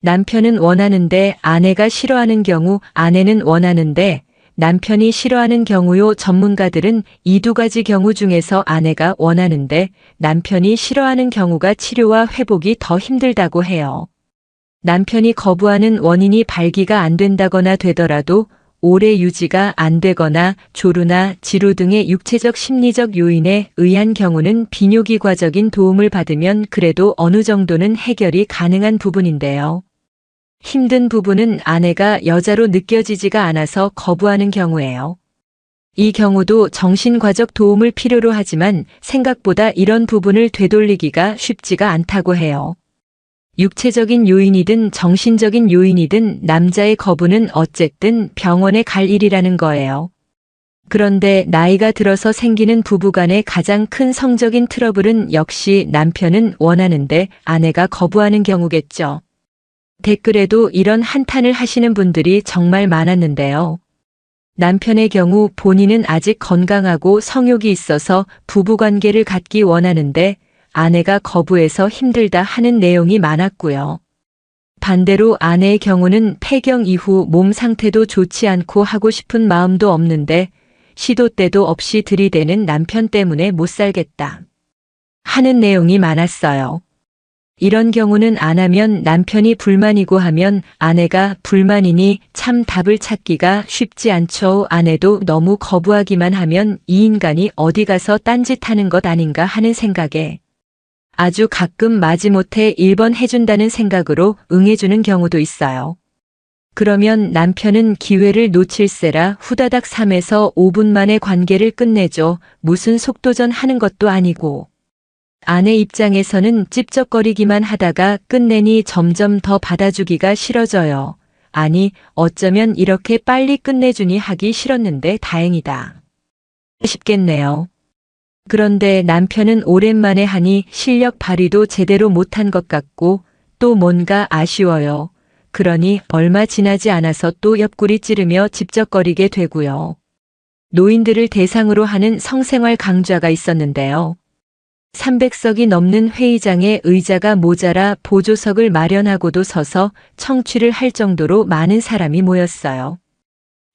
남편은 원하는데 아내가 싫어하는 경우, 아내는 원하는데 남편이 싫어하는 경우요. 전문가들은 이 두 가지 경우 중에서 아내가 원하는데 남편이 싫어하는 경우가 치료와 회복이 더 힘들다고 해요. 남편이 거부하는 원인이 발기가 안 된다거나 되더라도 오래 유지가 안 되거나 조루나 지루 등의 육체적 심리적 요인에 의한 경우는 비뇨기과적인 도움을 받으면 그래도 어느 정도는 해결이 가능한 부분인데요. 힘든 부분은 아내가 여자로 느껴지지가 않아서 거부하는 경우예요. 이 경우도 정신과적 도움을 필요로 하지만 생각보다 이런 부분을 되돌리기가 쉽지가 않다고 해요. 육체적인 요인이든 정신적인 요인이든 남자의 거부는 어쨌든 병원에 갈 일이라는 거예요. 그런데 나이가 들어서 생기는 부부간의 가장 큰 성적인 트러블은 역시 남편은 원하는데 아내가 거부하는 경우겠죠. 댓글에도 이런 한탄을 하시는 분들이 정말 많았는데요. 남편의 경우 본인은 아직 건강하고 성욕이 있어서 부부관계를 갖기 원하는데 아내가 거부해서 힘들다 하는 내용이 많았고요. 반대로 아내의 경우는 폐경 이후 몸 상태도 좋지 않고 하고 싶은 마음도 없는데 시도 때도 없이 들이대는 남편 때문에 못 살겠다 하는 내용이 많았어요. 이런 경우는 안 하면 남편이 불만이고 하면 아내가 불만이니 참 답을 찾기가 쉽지 않죠. 아내도 너무 거부하기만 하면 이 인간이 어디 가서 딴짓하는 것 아닌가 하는 생각에 아주 가끔 마지못해 1번 해준다는 생각으로 응해주는 경우도 있어요. 그러면 남편은 기회를 놓칠세라 후다닥 3에서 5분 만에 관계를 끝내죠. 무슨 속도전 하는 것도 아니고. 아내 입장에서는 찝쩍거리기만 하다가 끝내니 점점 더 받아주기가 싫어져요. 아니, 어쩌면 이렇게 빨리 끝내주니 하기 싫었는데 다행이다 싶겠네요. 그런데 남편은 오랜만에 하니 실력 발휘도 제대로 못한 것 같고 또 뭔가 아쉬워요. 그러니 얼마 지나지 않아서 또 옆구리 찌르며 집적거리게 되고요. 노인들을 대상으로 하는 성생활 강좌가 있었는데요. 300석이 넘는 회의장에 의자가 모자라 보조석을 마련하고도 서서 청취를 할 정도로 많은 사람이 모였어요.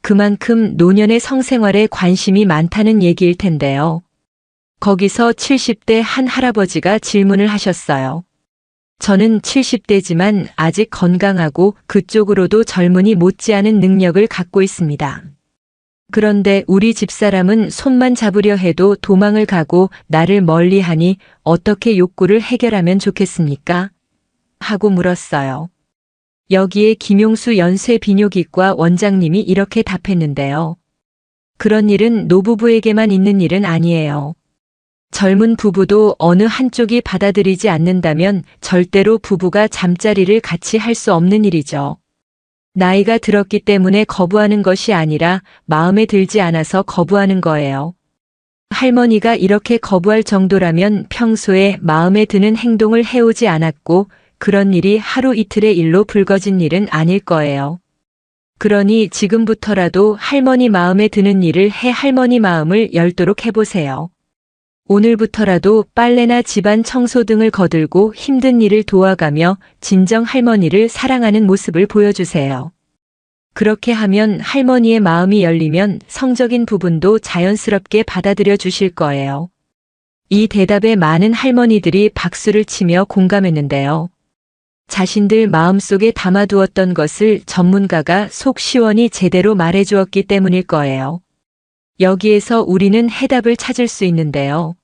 그만큼 노년의 성생활에 관심이 많다는 얘기일 텐데요. 거기서 70대 한 할아버지가 질문을 하셨어요. 저는 70대지만 아직 건강하고 그쪽으로도 젊은이 못지않은 능력을 갖고 있습니다. 그런데 우리 집사람은 손만 잡으려 해도 도망을 가고 나를 멀리하니 어떻게 욕구를 해결하면 좋겠습니까? 하고 물었어요. 여기에 김용수 연쇄비뇨기과 원장님이 이렇게 답했는데요. 그런 일은 노부부에게만 있는 일은 아니에요. 젊은 부부도 어느 한쪽이 받아들이지 않는다면 절대로 부부가 잠자리를 같이 할 수 없는 일이죠. 나이가 들었기 때문에 거부하는 것이 아니라 마음에 들지 않아서 거부하는 거예요. 할머니가 이렇게 거부할 정도라면 평소에 마음에 드는 행동을 해오지 않았고 그런 일이 하루 이틀의 일로 불거진 일은 아닐 거예요. 그러니 지금부터라도 할머니 마음에 드는 일을 해 할머니 마음을 열도록 해보세요. 오늘부터라도 빨래나 집안 청소 등을 거들고 힘든 일을 도와가며 진정 할머니를 사랑하는 모습을 보여주세요. 그렇게 하면 할머니의 마음이 열리면 성적인 부분도 자연스럽게 받아들여 주실 거예요. 이 대답에 많은 할머니들이 박수를 치며 공감했는데요. 자신들 마음속에 담아두었던 것을 전문가가 속 시원히 제대로 말해주었기 때문일 거예요. 여기에서 우리는 해답을 찾을 수 있는데요.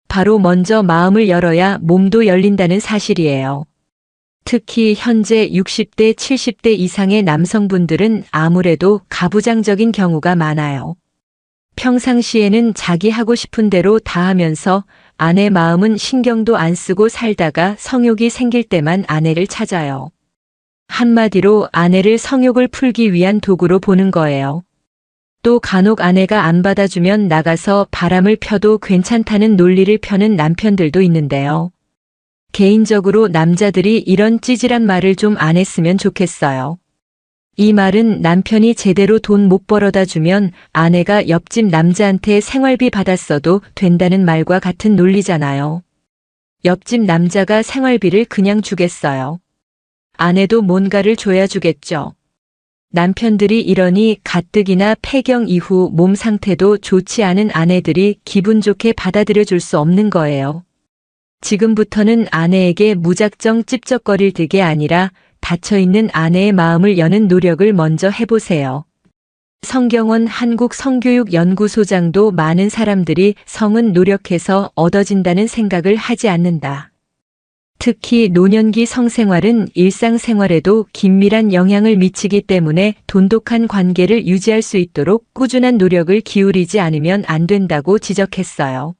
바로 먼저 마음을 열어야 몸도 열린다는 사실이에요. 특히 현재 60대, 70대 이상의 남성분들은 아무래도 가부장적인 경우가 많아요. 평상시에는 자기 하고 싶은 대로 다 하면서 아내 마음은 신경도 안 쓰고 살다가 성욕이 생길 때만 아내를 찾아요. 한마디로 아내를 성욕을 풀기 위한 도구로 보는 거예요. 또 간혹 아내가 안 받아주면 나가서 바람을 펴도 괜찮다는 논리를 펴는 남편들도 있는데요. 개인적으로 남자들이 이런 찌질한 말을 좀 안 했으면 좋겠어요. 이 말은 남편이 제대로 돈 못 벌어다 주면 아내가 옆집 남자한테 생활비 받았어도 된다는 말과 같은 논리잖아요. 옆집 남자가 생활비를 그냥 주겠어요. 아내도 뭔가를 줘야 주겠죠. 남편들이 이러니 가뜩이나 폐경 이후 몸 상태도 좋지 않은 아내들이 기분 좋게 받아들여 줄 수 없는 거예요. 지금부터는 아내에게 무작정 찝쩍거릴 득이 아니라 닫혀있는 아내의 마음을 여는 노력을 먼저 해보세요. 성경원 한국성교육연구소장도 많은 사람들이 성은 노력해서 얻어진다는 생각을 하지 않는다. 특히 노년기 성생활은 일상생활에도 긴밀한 영향을 미치기 때문에 돈독한 관계를 유지할 수 있도록 꾸준한 노력을 기울이지 않으면 안 된다고 지적했어요.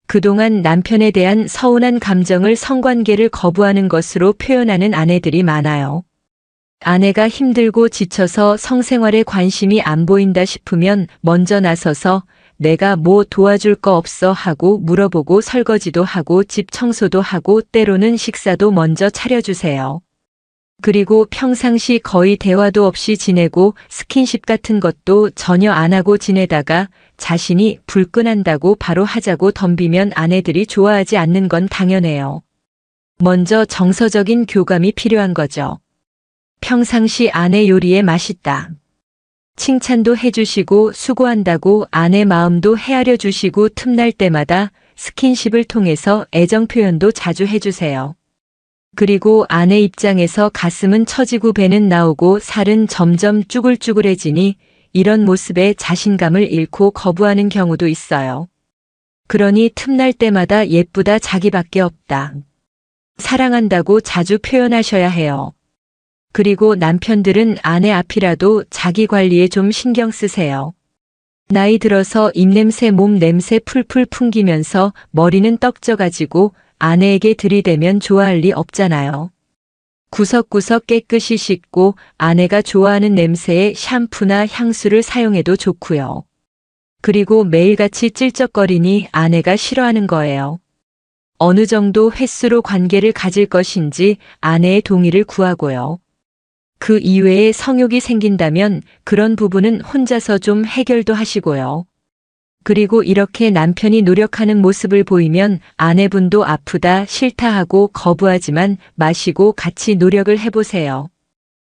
그동안 남편에 대한 서운한 감정을 성관계를 거부하는 것으로 표현하는 아내들이 많아요. 아내가 힘들고 지쳐서 성생활에 관심이 안 보인다 싶으면 먼저 나서서 내가 뭐 도와줄 거 없어 하고 물어보고 설거지도 하고 집 청소도 하고 때로는 식사도 먼저 차려주세요. 그리고 평상시 거의 대화도 없이 지내고 스킨십 같은 것도 전혀 안 하고 지내다가 자신이 불끈한다고 바로 하자고 덤비면 아내들이 좋아하지 않는 건 당연해요. 먼저 정서적인 교감이 필요한 거죠. 평상시 아내 요리에 맛있다. 칭찬도 해주시고 수고한다고 아내 마음도 헤아려 주시고 틈날 때마다 스킨십을 통해서 애정 표현도 자주 해주세요. 그리고 아내 입장에서 가슴은 처지고 배는 나오고 살은 점점 쭈글쭈글해지니 이런 모습에 자신감을 잃고 거부하는 경우도 있어요. 그러니 틈날 때마다 예쁘다 자기밖에 없다. 사랑한다고 자주 표현하셔야 해요. 그리고 남편들은 아내 앞이라도 자기 관리에 좀 신경 쓰세요. 나이 들어서 입냄새, 몸 냄새 풀풀 풍기면서 머리는 떡져가지고 아내에게 들이대면 좋아할 리 없잖아요. 구석구석 깨끗이 씻고 아내가 좋아하는 냄새의 샴푸나 향수를 사용해도 좋고요. 그리고 매일같이 찔쩍거리니 아내가 싫어하는 거예요. 어느 정도 횟수로 관계를 가질 것인지 아내의 동의를 구하고요. 그 이외에 성욕이 생긴다면 그런 부분은 혼자서 좀 해결도 하시고요. 그리고 이렇게 남편이 노력하는 모습을 보이면 아내분도 아프다, 싫다 하고 거부하지만 마시고 같이 노력을 해보세요.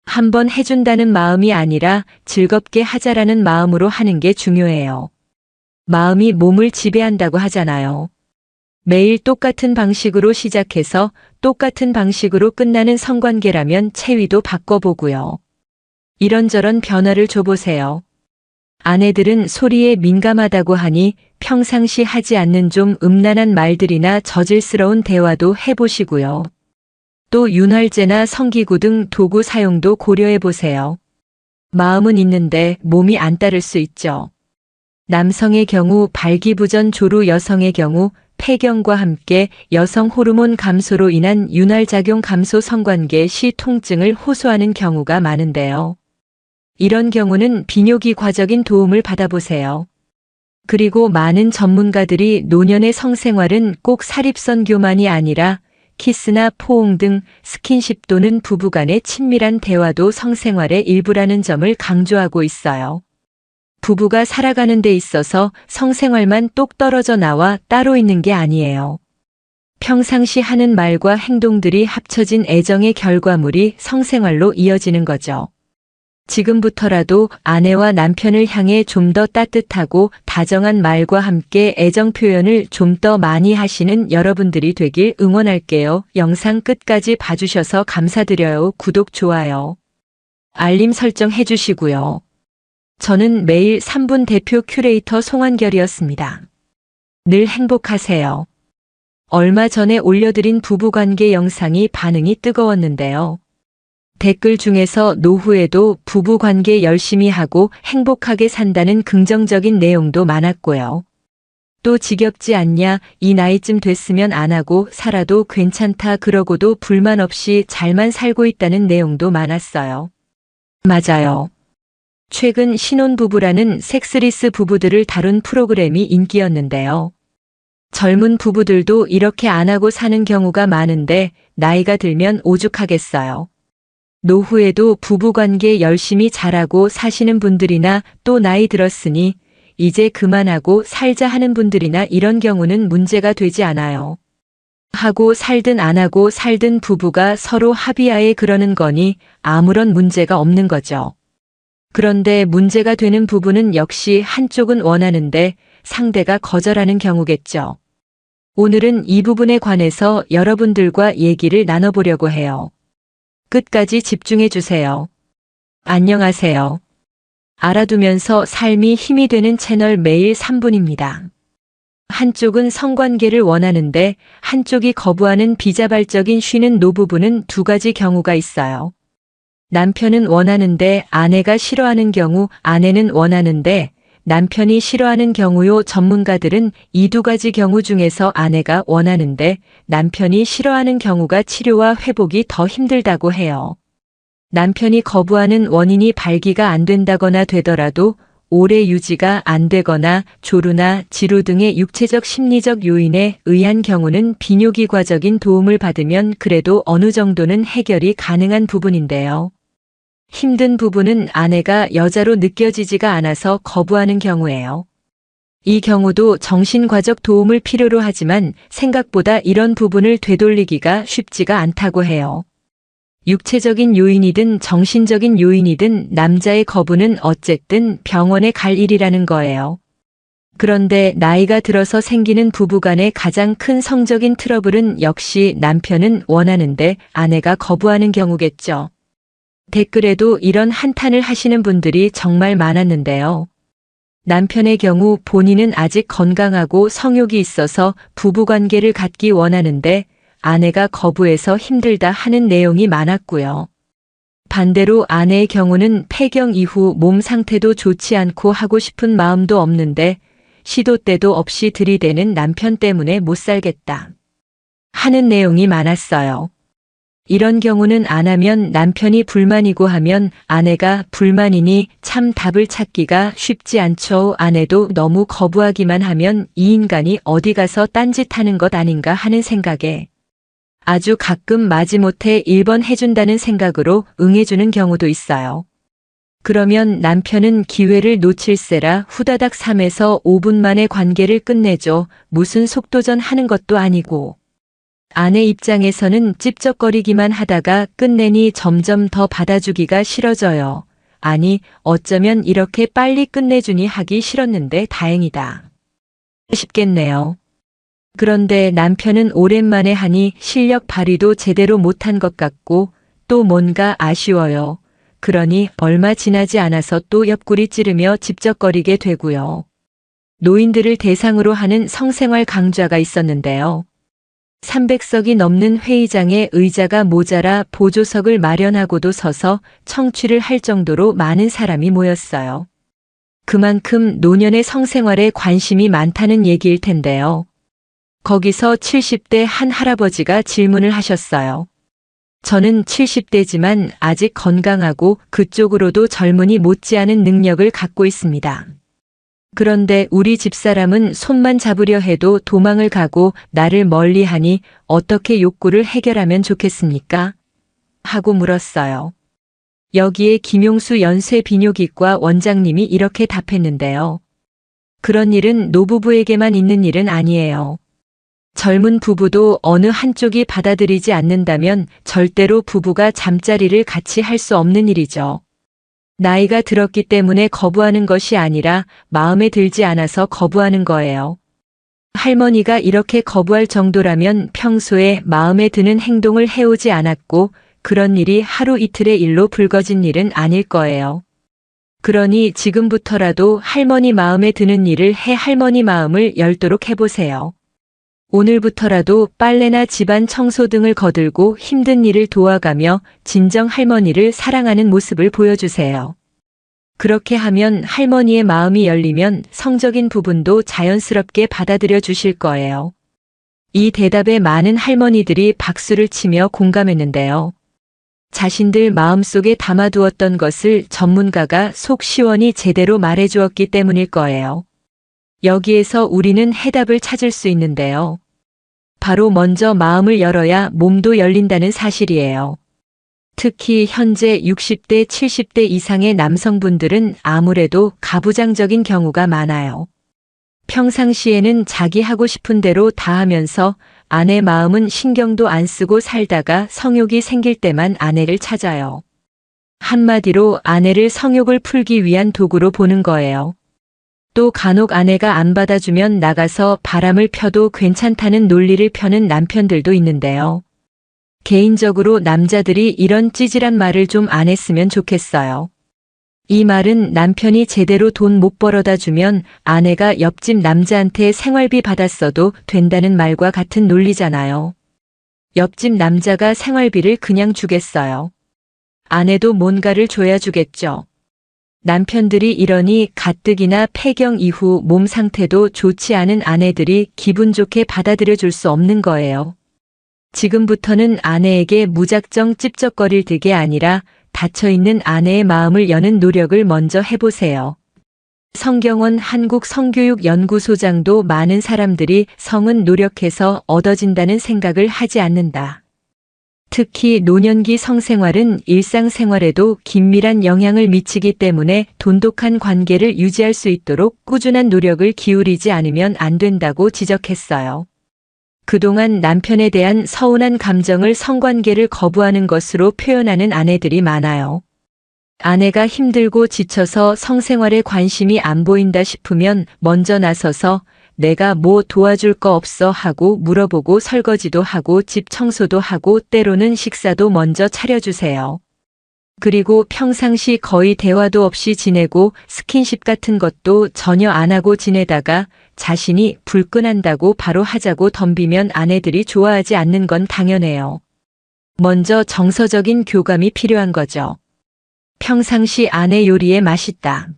한번 해준다는 마음이 아니라 즐겁게 하자라는 마음으로 하는 게 중요해요. 마음이 몸을 지배한다고 하잖아요. 매일 똑같은 방식으로 시작해서 똑같은 방식으로 끝나는 성관계라면 체위도 바꿔보고요. 이런저런 변화를 줘보세요. 아내들은 소리에 민감하다고 하니 평상시 하지 않는 좀 음란한 말들이나 저질스러운 대화도 해보시고요. 또 윤활제나 성기구 등 도구 사용도 고려해보세요. 마음은 있는데 몸이 안 따를 수 있죠. 남성의 경우 발기부전 조루, 여성의 경우 폐경과 함께 여성 호르몬 감소로 인한 윤활작용 감소, 성관계 시 통증을 호소하는 경우가 많은데요. 이런 경우는 비뇨기과적인 도움을 받아보세요. 그리고 많은 전문가들이 노년의 성생활은 꼭 사립선교만이 아니라 키스나 포옹 등 스킨십 또는 부부간의 친밀한 대화도 성생활의 일부라는 점을 강조하고 있어요. 부부가 살아가는 데 있어서 성생활만 똑 떨어져 나와 따로 있는 게 아니에요. 평상시 하는 말과 행동들이 합쳐진 애정의 결과물이 성생활로 이어지는 거죠. 지금부터라도 아내와 남편을 향해 좀 더 따뜻하고 다정한 말과 함께 애정 표현을 좀 더 많이 하시는 여러분들이 되길 응원할게요. 영상 끝까지 봐주셔서 감사드려요. 구독, 좋아요, 알림 설정 해주시고요. 저는 매일 3분 대표 큐레이터 송한결이었습니다. 늘 행복하세요. 얼마 전에 올려드린 부부관계 영상이 반응이 뜨거웠는데요. 댓글 중에서 노후에도 부부관계 열심히 하고 행복하게 산다는 긍정적인 내용도 많았고요. 또 지겹지 않냐, 이 나이쯤 됐으면 안 하고 살아도 괜찮다, 그러고도 불만 없이 잘만 살고 있다는 내용도 많았어요. 맞아요. 최근 신혼부부라는 섹스리스 부부들을 다룬 프로그램이 인기였는데요. 젊은 부부들도 이렇게 안 하고 사는 경우가 많은데 나이가 들면 오죽하겠어요. 노후에도 부부관계 열심히 잘하고 사시는 분들이나 또 나이 들었으니 이제 그만하고 살자 하는 분들이나 이런 경우는 문제가 되지 않아요. 하고 살든 안 하고 살든 부부가 서로 합의하에 그러는 거니 아무런 문제가 없는 거죠. 그런데 문제가 되는 부분은 역시 한쪽은 원하는데 상대가 거절하는 경우겠죠. 오늘은 이 부분에 관해서 여러분들과 얘기를 나눠보려고 해요. 끝까지 집중해 주세요. 안녕하세요. 알아두면서 삶이 힘이 되는 채널 매일 3분입니다. 한쪽은 성관계를 원하는데 한쪽이 거부하는 비자발적인 쉬는 노부부는 두 가지 경우가 있어요. 남편은 원하는데 아내가 싫어하는 경우, 아내는 원하는데 남편이 싫어하는 경우요. 전문가들은 이 두 가지 경우 중에서 아내가 원하는데 남편이 싫어하는 경우가 치료와 회복이 더 힘들다고 해요. 남편이 거부하는 원인이 발기가 안 된다거나 되더라도 오래 유지가 안 되거나 조루나 지루 등의 육체적 심리적 요인에 의한 경우는 비뇨기과적인 도움을 받으면 그래도 어느 정도는 해결이 가능한 부분인데요. 힘든 부분은 아내가 여자로 느껴지지가 않아서 거부하는 경우예요. 이 경우도 정신과적 도움을 필요로 하지만 생각보다 이런 부분을 되돌리기가 쉽지가 않다고 해요. 육체적인 요인이든 정신적인 요인이든 남자의 거부는 어쨌든 병원에 갈 일이라는 거예요. 그런데 나이가 들어서 생기는 부부간의 가장 큰 성적인 트러블은 역시 남편은 원하는데 아내가 거부하는 경우겠죠. 댓글에도 이런 한탄을 하시는 분들이 정말 많았는데요. 남편의 경우 본인은 아직 건강하고 성욕이 있어서 부부관계를 갖기 원하는데 아내가 거부해서 힘들다 하는 내용이 많았고요. 반대로 아내의 경우는 폐경 이후 몸 상태도 좋지 않고 하고 싶은 마음도 없는데 시도 때도 없이 들이대는 남편 때문에 못 살겠다 하는 내용이 많았어요. 이런 경우는 안 하면 남편이 불만이고 하면 아내가 불만이니 참 답을 찾기가 쉽지 않죠. 아내도 너무 거부하기만 하면 이 인간이 어디 가서 딴짓하는 것 아닌가 하는 생각에 아주 가끔 마지못해 1번 해준다는 생각으로 응해주는 경우도 있어요. 그러면 남편은 기회를 놓칠세라 후다닥 3에서 5분 만에 관계를 끝내죠. 무슨 속도전 하는 것도 아니고. 아내 입장에서는 찝쩍거리기만 하다가 끝내니 점점 더 받아주기가 싫어져요. 아니, 어쩌면 이렇게 빨리 끝내주니 하기 싫었는데 다행이다 싶겠네요. 그런데 남편은 오랜만에 하니 실력 발휘도 제대로 못한 것 같고 또 뭔가 아쉬워요. 그러니 얼마 지나지 않아서 또 옆구리 찌르며 집적거리게 되고요. 노인들을 대상으로 하는 성생활 강좌가 있었는데요. 300석이 넘는 회의장에 의자가 모자라 보조석을 마련하고도 서서 청취를 할 정도로 많은 사람이 모였어요. 그만큼 노년의 성생활에 관심이 많다는 얘기일 텐데요. 거기서 70대 한 할아버지가 질문을 하셨어요. 저는 70대지만 아직 건강하고 그쪽으로도 젊은이 못지않은 능력을 갖고 있습니다. 그런데 우리 집사람은 손만 잡으려 해도 도망을 가고 나를 멀리하니 어떻게 욕구를 해결하면 좋겠습니까? 하고 물었어요. 여기에 김용수 연쇄비뇨기과 원장님이 이렇게 답했는데요. 그런 일은 노부부에게만 있는 일은 아니에요. 젊은 부부도 어느 한쪽이 받아들이지 않는다면 절대로 부부가 잠자리를 같이 할 수 없는 일이죠. 나이가 들었기 때문에 거부하는 것이 아니라 마음에 들지 않아서 거부하는 거예요. 할머니가 이렇게 거부할 정도라면 평소에 마음에 드는 행동을 해오지 않았고 그런 일이 하루 이틀의 일로 불거진 일은 아닐 거예요. 그러니 지금부터라도 할머니 마음에 드는 일을 해 할머니 마음을 열도록 해보세요. 오늘부터라도 빨래나 집안 청소 등을 거들고 힘든 일을 도와가며 진정 할머니를 사랑하는 모습을 보여주세요. 그렇게 하면 할머니의 마음이 열리면 성적인 부분도 자연스럽게 받아들여 주실 거예요. 이 대답에 많은 할머니들이 박수를 치며 공감했는데요. 자신들 마음속에 담아두었던 것을 전문가가 속 시원히 제대로 말해주었기 때문일 거예요. 여기에서 우리는 해답을 찾을 수 있는데요. 바로 먼저 마음을 열어야 몸도 열린다는 사실이에요. 특히 현재 60대, 70대 이상의 남성분들은 아무래도 가부장적인 경우가 많아요. 평상시에는 자기 하고 싶은 대로 다 하면서 아내 마음은 신경도 안 쓰고 살다가 성욕이 생길 때만 아내를 찾아요. 한마디로 아내를 성욕을 풀기 위한 도구로 보는 거예요. 또 간혹 아내가 안 받아주면 나가서 바람을 펴도 괜찮다는 논리를 펴는 남편들도 있는데요. 개인적으로 남자들이 이런 찌질한 말을 좀 안 했으면 좋겠어요. 이 말은 남편이 제대로 돈 못 벌어다 주면 아내가 옆집 남자한테 생활비 받았어도 된다는 말과 같은 논리잖아요. 옆집 남자가 생활비를 그냥 주겠어요. 아내도 뭔가를 줘야 주겠죠. 남편들이 이러니 가뜩이나 폐경 이후 몸 상태도 좋지 않은 아내들이 기분 좋게 받아들여 줄 수 없는 거예요. 지금부터는 아내에게 무작정 찝쩍거릴 득이 아니라 닫혀있는 아내의 마음을 여는 노력을 먼저 해보세요. 성경원 한국성교육연구소장도 많은 사람들이 성은 노력해서 얻어진다는 생각을 하지 않는다. 특히 노년기 성생활은 일상생활에도 긴밀한 영향을 미치기 때문에 돈독한 관계를 유지할 수 있도록 꾸준한 노력을 기울이지 않으면 안 된다고 지적했어요. 그동안 남편에 대한 서운한 감정을 성관계를 거부하는 것으로 표현하는 아내들이 많아요. 아내가 힘들고 지쳐서 성생활에 관심이 안 보인다 싶으면 먼저 나서서 내가 뭐 도와줄 거 없어 하고 물어보고 설거지도 하고 집 청소도 하고 때로는 식사도 먼저 차려주세요. 그리고 평상시 거의 대화도 없이 지내고 스킨십 같은 것도 전혀 안 하고 지내다가 자신이 불끈한다고 바로 하자고 덤비면 아내들이 좋아하지 않는 건 당연해요. 먼저 정서적인 교감이 필요한 거죠. 평상시 아내 요리에 맛있다.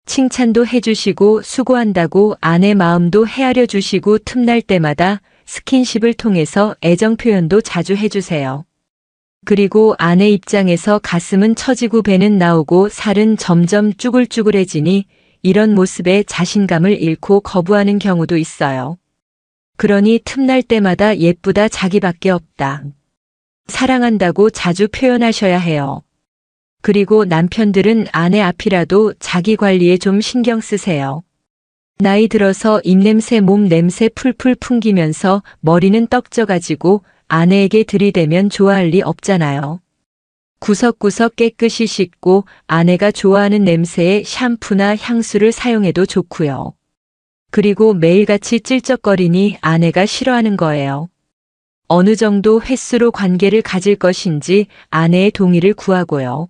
칭찬도 해주시고 수고한다고 아내 마음도 헤아려 주시고 틈날 때마다 스킨십을 통해서 애정 표현도 자주 해주세요. 그리고 아내 입장에서 가슴은 처지고 배는 나오고 살은 점점 쭈글쭈글해지니 이런 모습에 자신감을 잃고 거부하는 경우도 있어요. 그러니 틈날 때마다 예쁘다 자기밖에 없다. 사랑한다고 자주 표현하셔야 해요. 그리고 남편들은 아내 앞이라도 자기 관리에 좀 신경 쓰세요. 나이 들어서 입냄새 몸냄새 풀풀 풍기면서 머리는 떡져가지고 아내에게 들이대면 좋아할 리 없잖아요. 구석구석 깨끗이 씻고 아내가 좋아하는 냄새의 샴푸나 향수를 사용해도 좋고요. 그리고 매일같이 찔쩍거리니 아내가 싫어하는 거예요. 어느 정도 횟수로 관계를 가질 것인지 아내의 동의를 구하고요.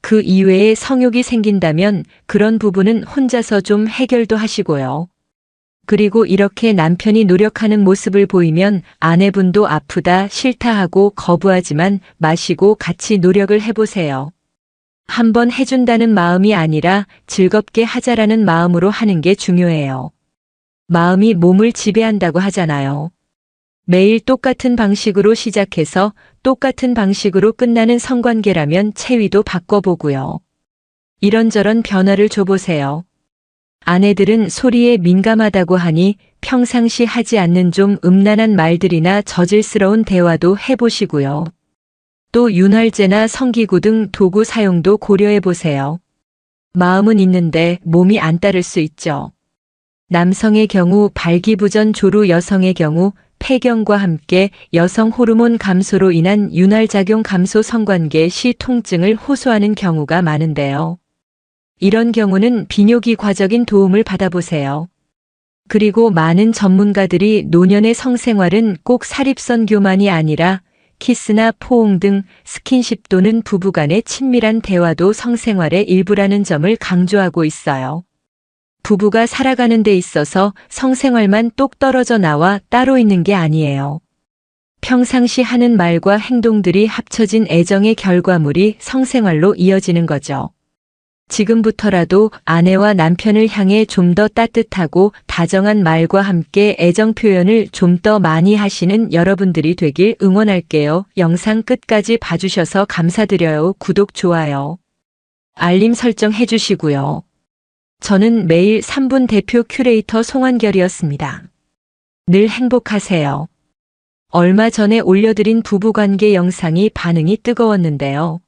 그 이외에 성욕이 생긴다면 그런 부분은 혼자서 좀 해결도 하시고요. 그리고 이렇게 남편이 노력하는 모습을 보이면 아내분도 아프다 싫다 하고 거부하지만 마시고 같이 노력을 해보세요. 한번 해준다는 마음이 아니라 즐겁게 하자라는 마음으로 하는 게 중요해요. 마음이 몸을 지배한다고 하잖아요. 매일 똑같은 방식으로 시작해서 똑같은 방식으로 끝나는 성관계라면 체위도 바꿔보고요. 이런저런 변화를 줘보세요. 아내들은 소리에 민감하다고 하니 평상시 하지 않는 좀 음란한 말들이나 저질스러운 대화도 해보시고요. 또 윤활제나 성기구 등 도구 사용도 고려해보세요. 마음은 있는데 몸이 안 따를 수 있죠. 남성의 경우 발기부전 조루, 여성의 경우 폐경과 함께 여성 호르몬 감소로 인한 윤활작용 감소 성관계 시 통증을 호소하는 경우가 많은데요. 이런 경우는 비뇨기과적인 도움을 받아보세요. 그리고 많은 전문가들이 노년의 성생활은 꼭 사립선교만이 아니라 키스나 포옹 등 스킨십 또는 부부간의 친밀한 대화도 성생활의 일부라는 점을 강조하고 있어요. 부부가 살아가는 데 있어서 성생활만 똑 떨어져 나와 따로 있는 게 아니에요. 평상시 하는 말과 행동들이 합쳐진 애정의 결과물이 성생활로 이어지는 거죠. 지금부터라도 아내와 남편을 향해 좀 더 따뜻하고 다정한 말과 함께 애정 표현을 좀 더 많이 하시는 여러분들이 되길 응원할게요. 영상 끝까지 봐주셔서 감사드려요. 구독, 좋아요, 알림 설정 해주시고요. 저는 매일 3분 대표 큐레이터 송한결이었습니다. 늘 행복하세요. 얼마 전에 올려드린 부부관계 영상이 반응이 뜨거웠는데요.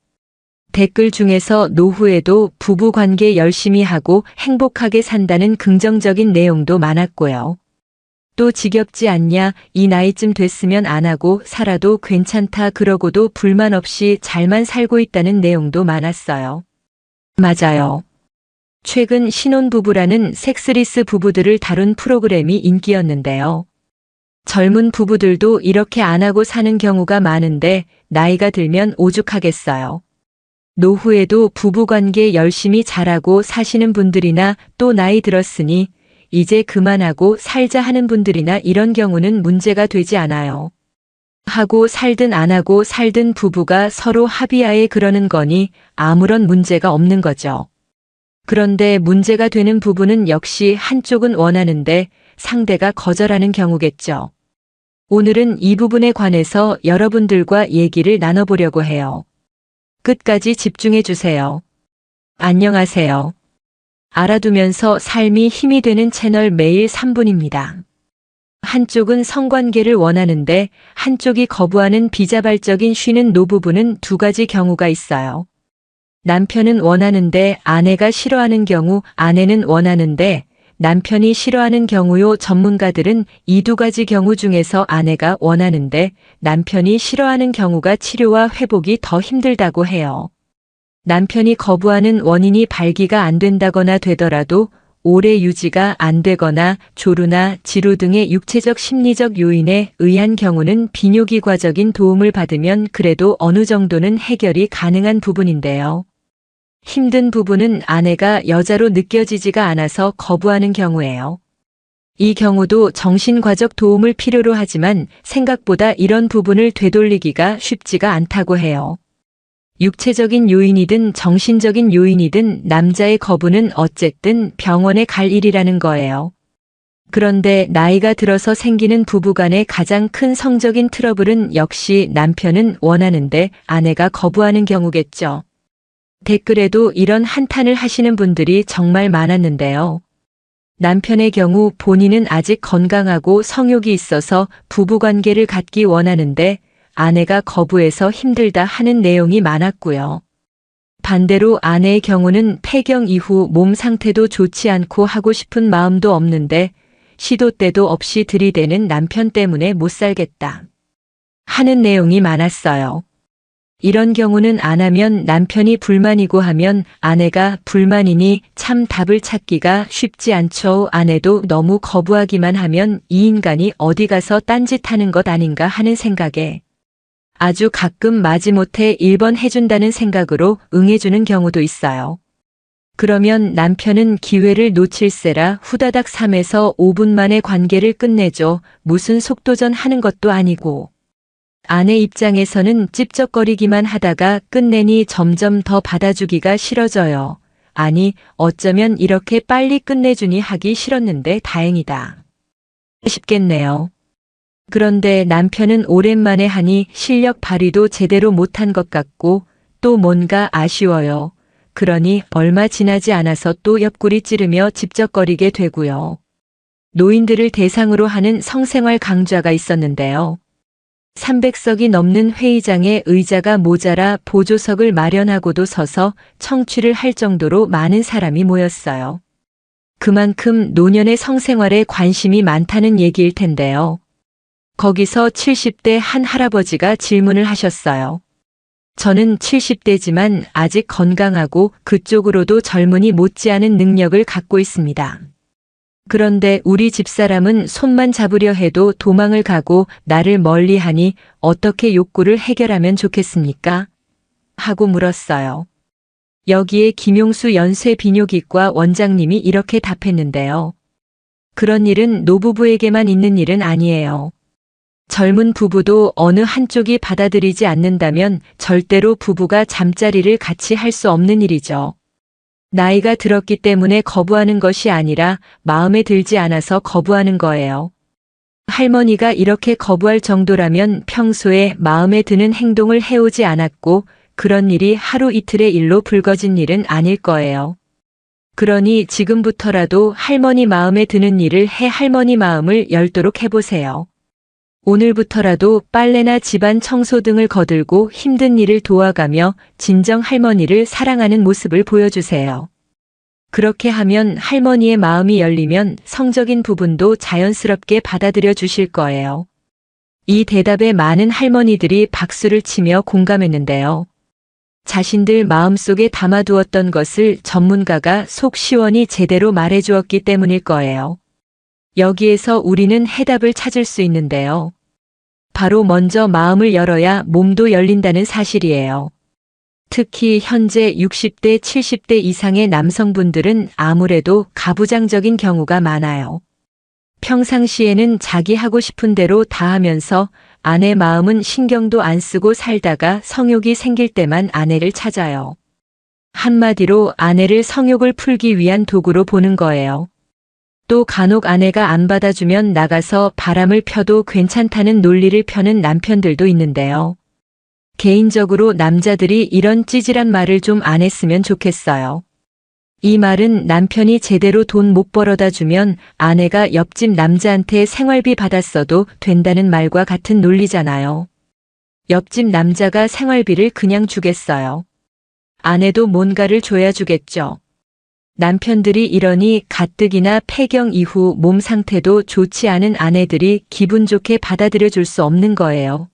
댓글 중에서 노후에도 부부관계 열심히 하고 행복하게 산다는 긍정적인 내용도 많았고요. 또 지겹지 않냐, 이 나이쯤 됐으면 안 하고 살아도 괜찮다 그러고도 불만 없이 잘만 살고 있다는 내용도 많았어요. 맞아요. 최근 신혼부부라는 섹스리스 부부들을 다룬 프로그램이 인기였는데요. 젊은 부부들도 이렇게 안 하고 사는 경우가 많은데 나이가 들면 오죽하겠어요. 노후에도 부부관계 열심히 잘하고 사시는 분들이나 또 나이 들었으니 이제 그만하고 살자 하는 분들이나 이런 경우는 문제가 되지 않아요. 하고 살든 안 하고 살든 부부가 서로 합의하에 그러는 거니 아무런 문제가 없는 거죠. 그런데 문제가 되는 부분은 역시 한쪽은 원하는데 상대가 거절하는 경우겠죠. 오늘은 이 부분에 관해서 여러분들과 얘기를 나눠보려고 해요. 끝까지 집중해 주세요. 안녕하세요. 알아두면서 삶이 힘이 되는 채널 매일 3분입니다. 한쪽은 성관계를 원하는데 한쪽이 거부하는 비자발적인 쉬는 노부부는 두 가지 경우가 있어요. 남편은 원하는데 아내가 싫어하는 경우, 아내는 원하는데 남편이 싫어하는 경우요. 전문가들은 이 두 가지 경우 중에서 아내가 원하는데 남편이 싫어하는 경우가 치료와 회복이 더 힘들다고 해요. 남편이 거부하는 원인이 발기가 안 된다거나 되더라도 오래 유지가 안 되거나 조루나 지루 등의 육체적 심리적 요인에 의한 경우는 비뇨기과적인 도움을 받으면 그래도 어느 정도는 해결이 가능한 부분인데요. 힘든 부분은 아내가 여자로 느껴지지가 않아서 거부하는 경우예요. 이 경우도 정신과적 도움을 필요로 하지만 생각보다 이런 부분을 되돌리기가 쉽지가 않다고 해요. 육체적인 요인이든 정신적인 요인이든 남자의 거부는 어쨌든 병원에 갈 일이라는 거예요. 그런데 나이가 들어서 생기는 부부간의 가장 큰 성적인 트러블은 역시 남편은 원하는데 아내가 거부하는 경우겠죠. 댓글에도 이런 한탄을 하시는 분들이 정말 많았는데요. 남편의 경우 본인은 아직 건강하고 성욕이 있어서 부부관계를 갖기 원하는데 아내가 거부해서 힘들다 하는 내용이 많았고요. 반대로 아내의 경우는 폐경 이후 몸 상태도 좋지 않고 하고 싶은 마음도 없는데 시도 때도 없이 들이대는 남편 때문에 못 살겠다 하는 내용이 많았어요. 이런 경우는 안 하면 남편이 불만이고 하면 아내가 불만이니 참 답을 찾기가 쉽지 않죠. 아내도 너무 거부하기만 하면 이 인간이 어디 가서 딴짓하는 것 아닌가 하는 생각에 아주 가끔 마지못해 1번 해준다는 생각으로 응해주는 경우도 있어요. 그러면 남편은 기회를 놓칠세라 후다닥 3에서 5분 만에 관계를 끝내죠. 무슨 속도전 하는 것도 아니고. 아내 입장에서는 찝쩍거리기만 하다가 끝내니 점점 더 받아주기가 싫어져요. 아니, 어쩌면 이렇게 빨리 끝내주니 하기 싫었는데 다행이다 싶겠네요. 그런데 남편은 오랜만에 하니 실력 발휘도 제대로 못한 것 같고 또 뭔가 아쉬워요. 그러니 얼마 지나지 않아서 또 옆구리 찌르며 집적거리게 되고요. 노인들을 대상으로 하는 성생활 강좌가 있었는데요. 300석이 넘는 회의장에 의자가 모자라 보조석을 마련하고도 서서 청취를 할 정도로 많은 사람이 모였어요. 그만큼 노년의 성생활에 관심이 많다는 얘기일 텐데요. 거기서 70대 한 할아버지가 질문을 하셨어요. 저는 70대지만 아직 건강하고 그쪽으로도 젊은이 못지않은 능력을 갖고 있습니다. 그런데 우리 집사람은 손만 잡으려 해도 도망을 가고 나를 멀리하니 어떻게 욕구를 해결하면 좋겠습니까? 하고 물었어요. 여기에 김용수 연쇄비뇨기과 원장님이 이렇게 답했는데요. 그런 일은 노부부에게만 있는 일은 아니에요. 젊은 부부도 어느 한쪽이 받아들이지 않는다면 절대로 부부가 잠자리를 같이 할 수 없는 일이죠. 나이가 들었기 때문에 거부하는 것이 아니라 마음에 들지 않아서 거부하는 거예요. 할머니가 이렇게 거부할 정도라면 평소에 마음에 드는 행동을 해오지 않았고 그런 일이 하루 이틀의 일로 불거진 일은 아닐 거예요. 그러니 지금부터라도 할머니 마음에 드는 일을 해 할머니 마음을 열도록 해보세요. 오늘부터라도 빨래나 집안 청소 등을 거들고 힘든 일을 도와가며 진정 할머니를 사랑하는 모습을 보여주세요. 그렇게 하면 할머니의 마음이 열리면 성적인 부분도 자연스럽게 받아들여 주실 거예요. 이 대답에 많은 할머니들이 박수를 치며 공감했는데요. 자신들 마음속에 담아두었던 것을 전문가가 속 시원히 제대로 말해주었기 때문일 거예요. 여기에서 우리는 해답을 찾을 수 있는데요. 바로 먼저 마음을 열어야 몸도 열린다는 사실이에요. 특히 현재 60대, 70대 이상의 남성분들은 아무래도 가부장적인 경우가 많아요. 평상시에는 자기 하고 싶은 대로 다 하면서 아내 마음은 신경도 안 쓰고 살다가 성욕이 생길 때만 아내를 찾아요. 한마디로 아내를 성욕을 풀기 위한 도구로 보는 거예요. 또 간혹 아내가 안 받아주면 나가서 바람을 펴도 괜찮다는 논리를 펴는 남편들도 있는데요. 개인적으로 남자들이 이런 찌질한 말을 좀 안 했으면 좋겠어요. 이 말은 남편이 제대로 돈 못 벌어다 주면 아내가 옆집 남자한테 생활비 받았어도 된다는 말과 같은 논리잖아요. 옆집 남자가 생활비를 그냥 주겠어요. 아내도 뭔가를 줘야 주겠죠. 남편들이 이러니 가뜩이나 폐경 이후 몸 상태도 좋지 않은 아내들이 기분 좋게 받아들여 줄 수 없는 거예요.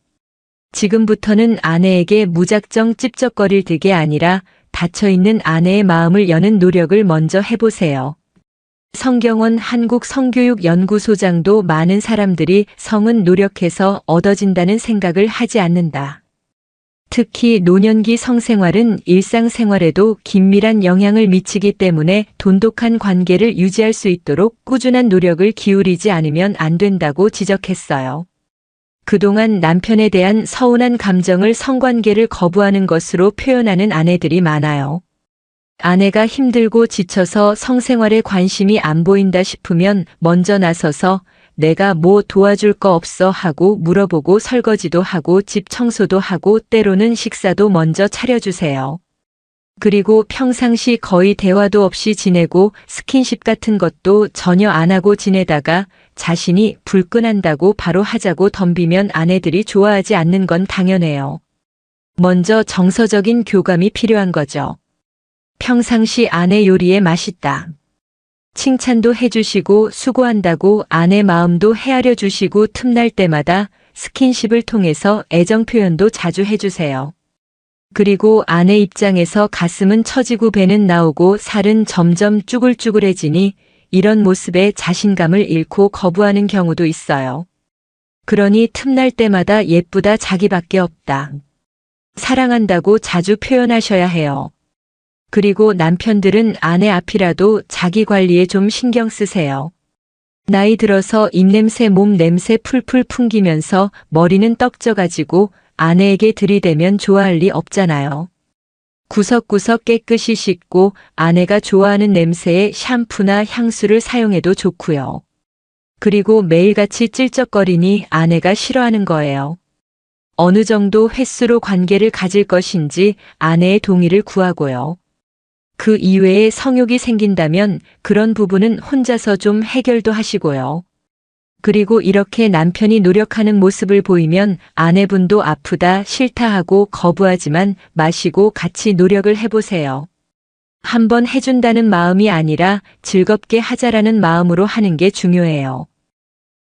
지금부터는 아내에게 무작정 찝쩍거릴 득이 아니라 닫혀있는 아내의 마음을 여는 노력을 먼저 해보세요. 성경원 한국성교육연구소장도 많은 사람들이 성은 노력해서 얻어진다는 생각을 하지 않는다. 특히 노년기 성생활은 일상생활에도 긴밀한 영향을 미치기 때문에 돈독한 관계를 유지할 수 있도록 꾸준한 노력을 기울이지 않으면 안 된다고 지적했어요. 그동안 남편에 대한 서운한 감정을 성관계를 거부하는 것으로 표현하는 아내들이 많아요. 아내가 힘들고 지쳐서 성생활에 관심이 안 보인다 싶으면 먼저 나서서 내가 뭐 도와줄 거 없어 하고 물어보고 설거지도 하고 집 청소도 하고 때로는 식사도 먼저 차려주세요. 그리고 평상시 거의 대화도 없이 지내고 스킨십 같은 것도 전혀 안 하고 지내다가 자신이 불끈한다고 바로 하자고 덤비면 아내들이 좋아하지 않는 건 당연해요. 먼저 정서적인 교감이 필요한 거죠. 평상시 아내 요리에 맛있다. 칭찬도 해주시고 수고한다고 아내 마음도 헤아려 주시고 틈날 때마다 스킨십을 통해서 애정 표현도 자주 해주세요. 그리고 아내 입장에서 가슴은 처지고 배는 나오고 살은 점점 쭈글쭈글해지니 이런 모습에 자신감을 잃고 거부하는 경우도 있어요. 그러니 틈날 때마다 예쁘다 자기밖에 없다. 사랑한다고 자주 표현하셔야 해요. 그리고 남편들은 아내 앞이라도 자기 관리에 좀 신경 쓰세요. 나이 들어서 입냄새 몸냄새 풀풀 풍기면서 머리는 떡져가지고 아내에게 들이대면 좋아할 리 없잖아요. 구석구석 깨끗이 씻고 아내가 좋아하는 냄새의 샴푸나 향수를 사용해도 좋고요. 그리고 매일같이 찔쩍거리니 아내가 싫어하는 거예요. 어느 정도 횟수로 관계를 가질 것인지 아내의 동의를 구하고요. 그 이외에 성욕이 생긴다면 그런 부분은 혼자서 좀 해결도 하시고요. 그리고 이렇게 남편이 노력하는 모습을 보이면 아내분도 아프다 싫다 하고 거부하지만 마시고 같이 노력을 해보세요. 한번 해준다는 마음이 아니라 즐겁게 하자라는 마음으로 하는 게 중요해요.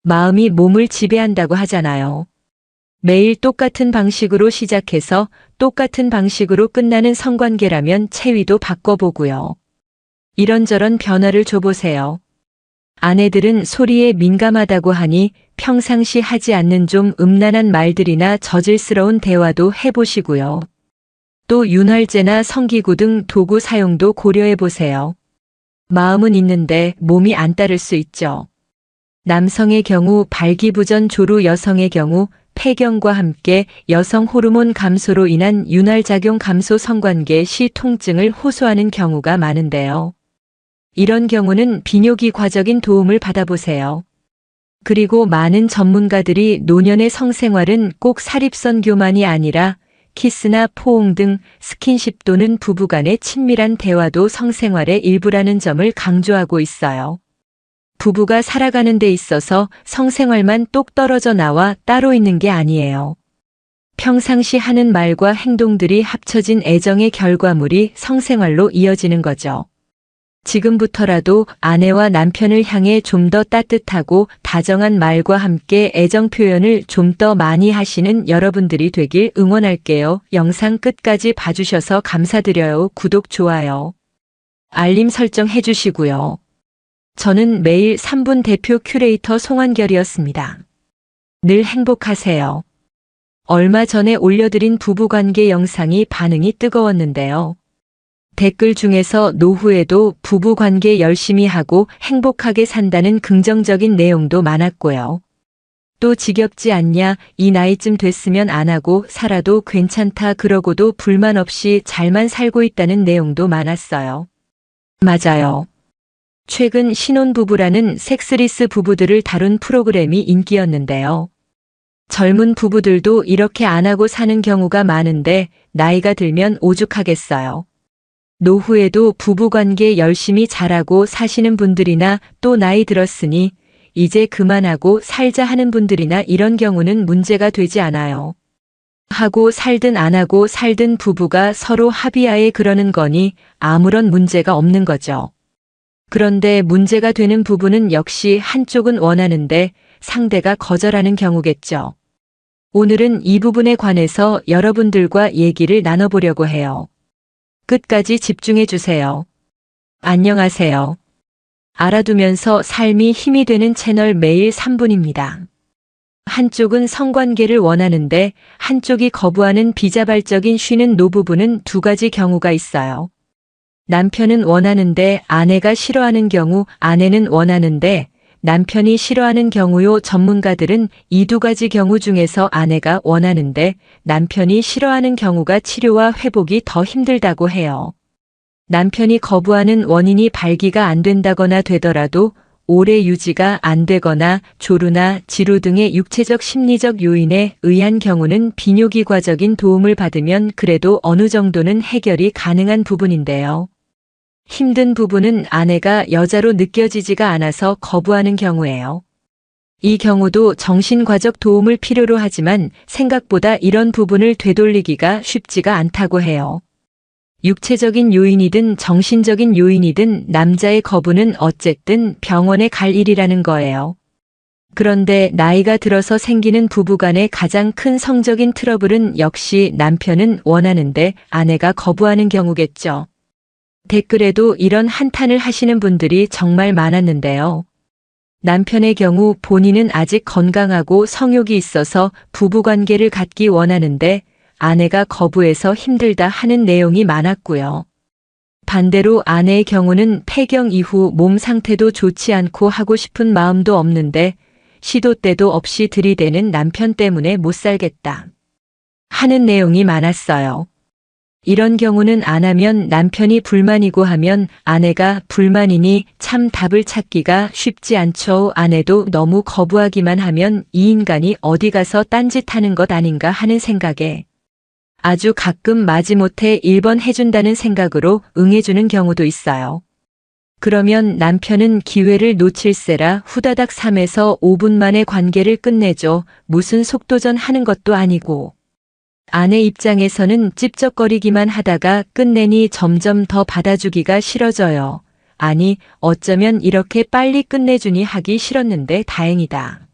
마음이 몸을 지배한다고 하잖아요. 매일 똑같은 방식으로 시작해서 똑같은 방식으로 끝나는 성관계라면 체위도 바꿔보고요. 이런저런 변화를 줘보세요. 아내들은 소리에 민감하다고 하니 평상시 하지 않는 좀 음란한 말들이나 저질스러운 대화도 해보시고요. 또 윤활제나 성기구 등 도구 사용도 고려해보세요. 마음은 있는데 몸이 안 따를 수 있죠. 남성의 경우 발기부전 조루, 여성의 경우 폐경과 함께 여성 호르몬 감소로 인한 윤활작용 감소 성관계 시 통증을 호소하는 경우가 많은데요. 이런 경우는 비뇨기과적인 도움을 받아보세요. 그리고 많은 전문가들이 노년의 성생활은 꼭 사립선교만이 아니라 키스나 포옹 등 스킨십 또는 부부간의 친밀한 대화도 성생활의 일부라는 점을 강조하고 있어요. 부부가 살아가는 데 있어서 성생활만 똑 떨어져 나와 따로 있는 게 아니에요. 평상시 하는 말과 행동들이 합쳐진 애정의 결과물이 성생활로 이어지는 거죠. 지금부터라도 아내와 남편을 향해 좀 더 따뜻하고 다정한 말과 함께 애정 표현을 좀 더 많이 하시는 여러분들이 되길 응원할게요. 영상 끝까지 봐주셔서 감사드려요. 구독, 좋아요, 알림 설정 해주시고요. 저는 매일 3분 대표 큐레이터 송한결이었습니다. 늘 행복하세요. 얼마 전에 올려드린 부부관계 영상이 반응이 뜨거웠는데요. 댓글 중에서 노후에도 부부관계 열심히 하고 행복하게 산다는 긍정적인 내용도 많았고요. 또 지겹지 않냐, 이 나이쯤 됐으면 안 하고 살아도 괜찮다 그러고도 불만 없이 잘만 살고 있다는 내용도 많았어요. 맞아요. 최근 신혼부부라는 섹스리스 부부들을 다룬 프로그램이 인기였는데요. 젊은 부부들도 이렇게 안 하고 사는 경우가 많은데 나이가 들면 오죽하겠어요. 노후에도 부부관계 열심히 잘하고 사시는 분들이나 또 나이 들었으니 이제 그만하고 살자 하는 분들이나 이런 경우는 문제가 되지 않아요. 하고 살든 안 하고 살든 부부가 서로 합의하에 그러는 거니 아무런 문제가 없는 거죠. 그런데 문제가 되는 부분은 역시 한쪽은 원하는데 상대가 거절하는 경우겠죠. 오늘은 이 부분에 관해서 여러분들과 얘기를 나눠보려고 해요. 끝까지 집중해 주세요. 안녕하세요. 알아두면서 삶이 힘이 되는 채널 매일 3분입니다. 한쪽은 성관계를 원하는데 한쪽이 거부하는 비자발적인 쉬는 노부부는 두 가지 경우가 있어요. 남편은 원하는데 아내가 싫어하는 경우, 아내는 원하는데 남편이 싫어하는 경우요. 전문가들은 이 두 가지 경우 중에서 아내가 원하는데 남편이 싫어하는 경우가 치료와 회복이 더 힘들다고 해요. 남편이 거부하는 원인이 발기가 안 된다거나 되더라도 오래 유지가 안 되거나 조루나 지루 등의 육체적 심리적 요인에 의한 경우는 비뇨기과적인 도움을 받으면 그래도 어느 정도는 해결이 가능한 부분인데요. 힘든 부분은 아내가 여자로 느껴지지가 않아서 거부하는 경우예요. 이 경우도 정신과적 도움을 필요로 하지만 생각보다 이런 부분을 되돌리기가 쉽지가 않다고 해요. 육체적인 요인이든 정신적인 요인이든 남자의 거부는 어쨌든 병원에 갈 일이라는 거예요. 그런데 나이가 들어서 생기는 부부간의 가장 큰 성적인 트러블은 역시 남편은 원하는데 아내가 거부하는 경우겠죠. 댓글에도 이런 한탄을 하시는 분들이 정말 많았는데요. 남편의 경우 본인은 아직 건강하고 성욕이 있어서 부부관계를 갖기 원하는데 아내가 거부해서 힘들다 하는 내용이 많았고요. 반대로 아내의 경우는 폐경 이후 몸 상태도 좋지 않고 하고 싶은 마음도 없는데 시도 때도 없이 들이대는 남편 때문에 못 살겠다 하는 내용이 많았어요. 이런 경우는 안 하면 남편이 불만이고 하면 아내가 불만이니 참 답을 찾기가 쉽지 않죠. 아내도 너무 거부하기만 하면 이 인간이 어디 가서 딴짓하는 것 아닌가 하는 생각에 아주 가끔 마지못해 1번 해준다는 생각으로 응해주는 경우도 있어요. 그러면 남편은 기회를 놓칠세라 후다닥 3에서 5분 만에 관계를 끝내죠. 무슨 속도전 하는 것도 아니고. 아내 입장에서는 찝쩍거리기만 하다가 끝내니 점점 더 받아주기가 싫어져요. 아니, 어쩌면 이렇게 빨리 끝내주니 하기 싫었는데 다행이다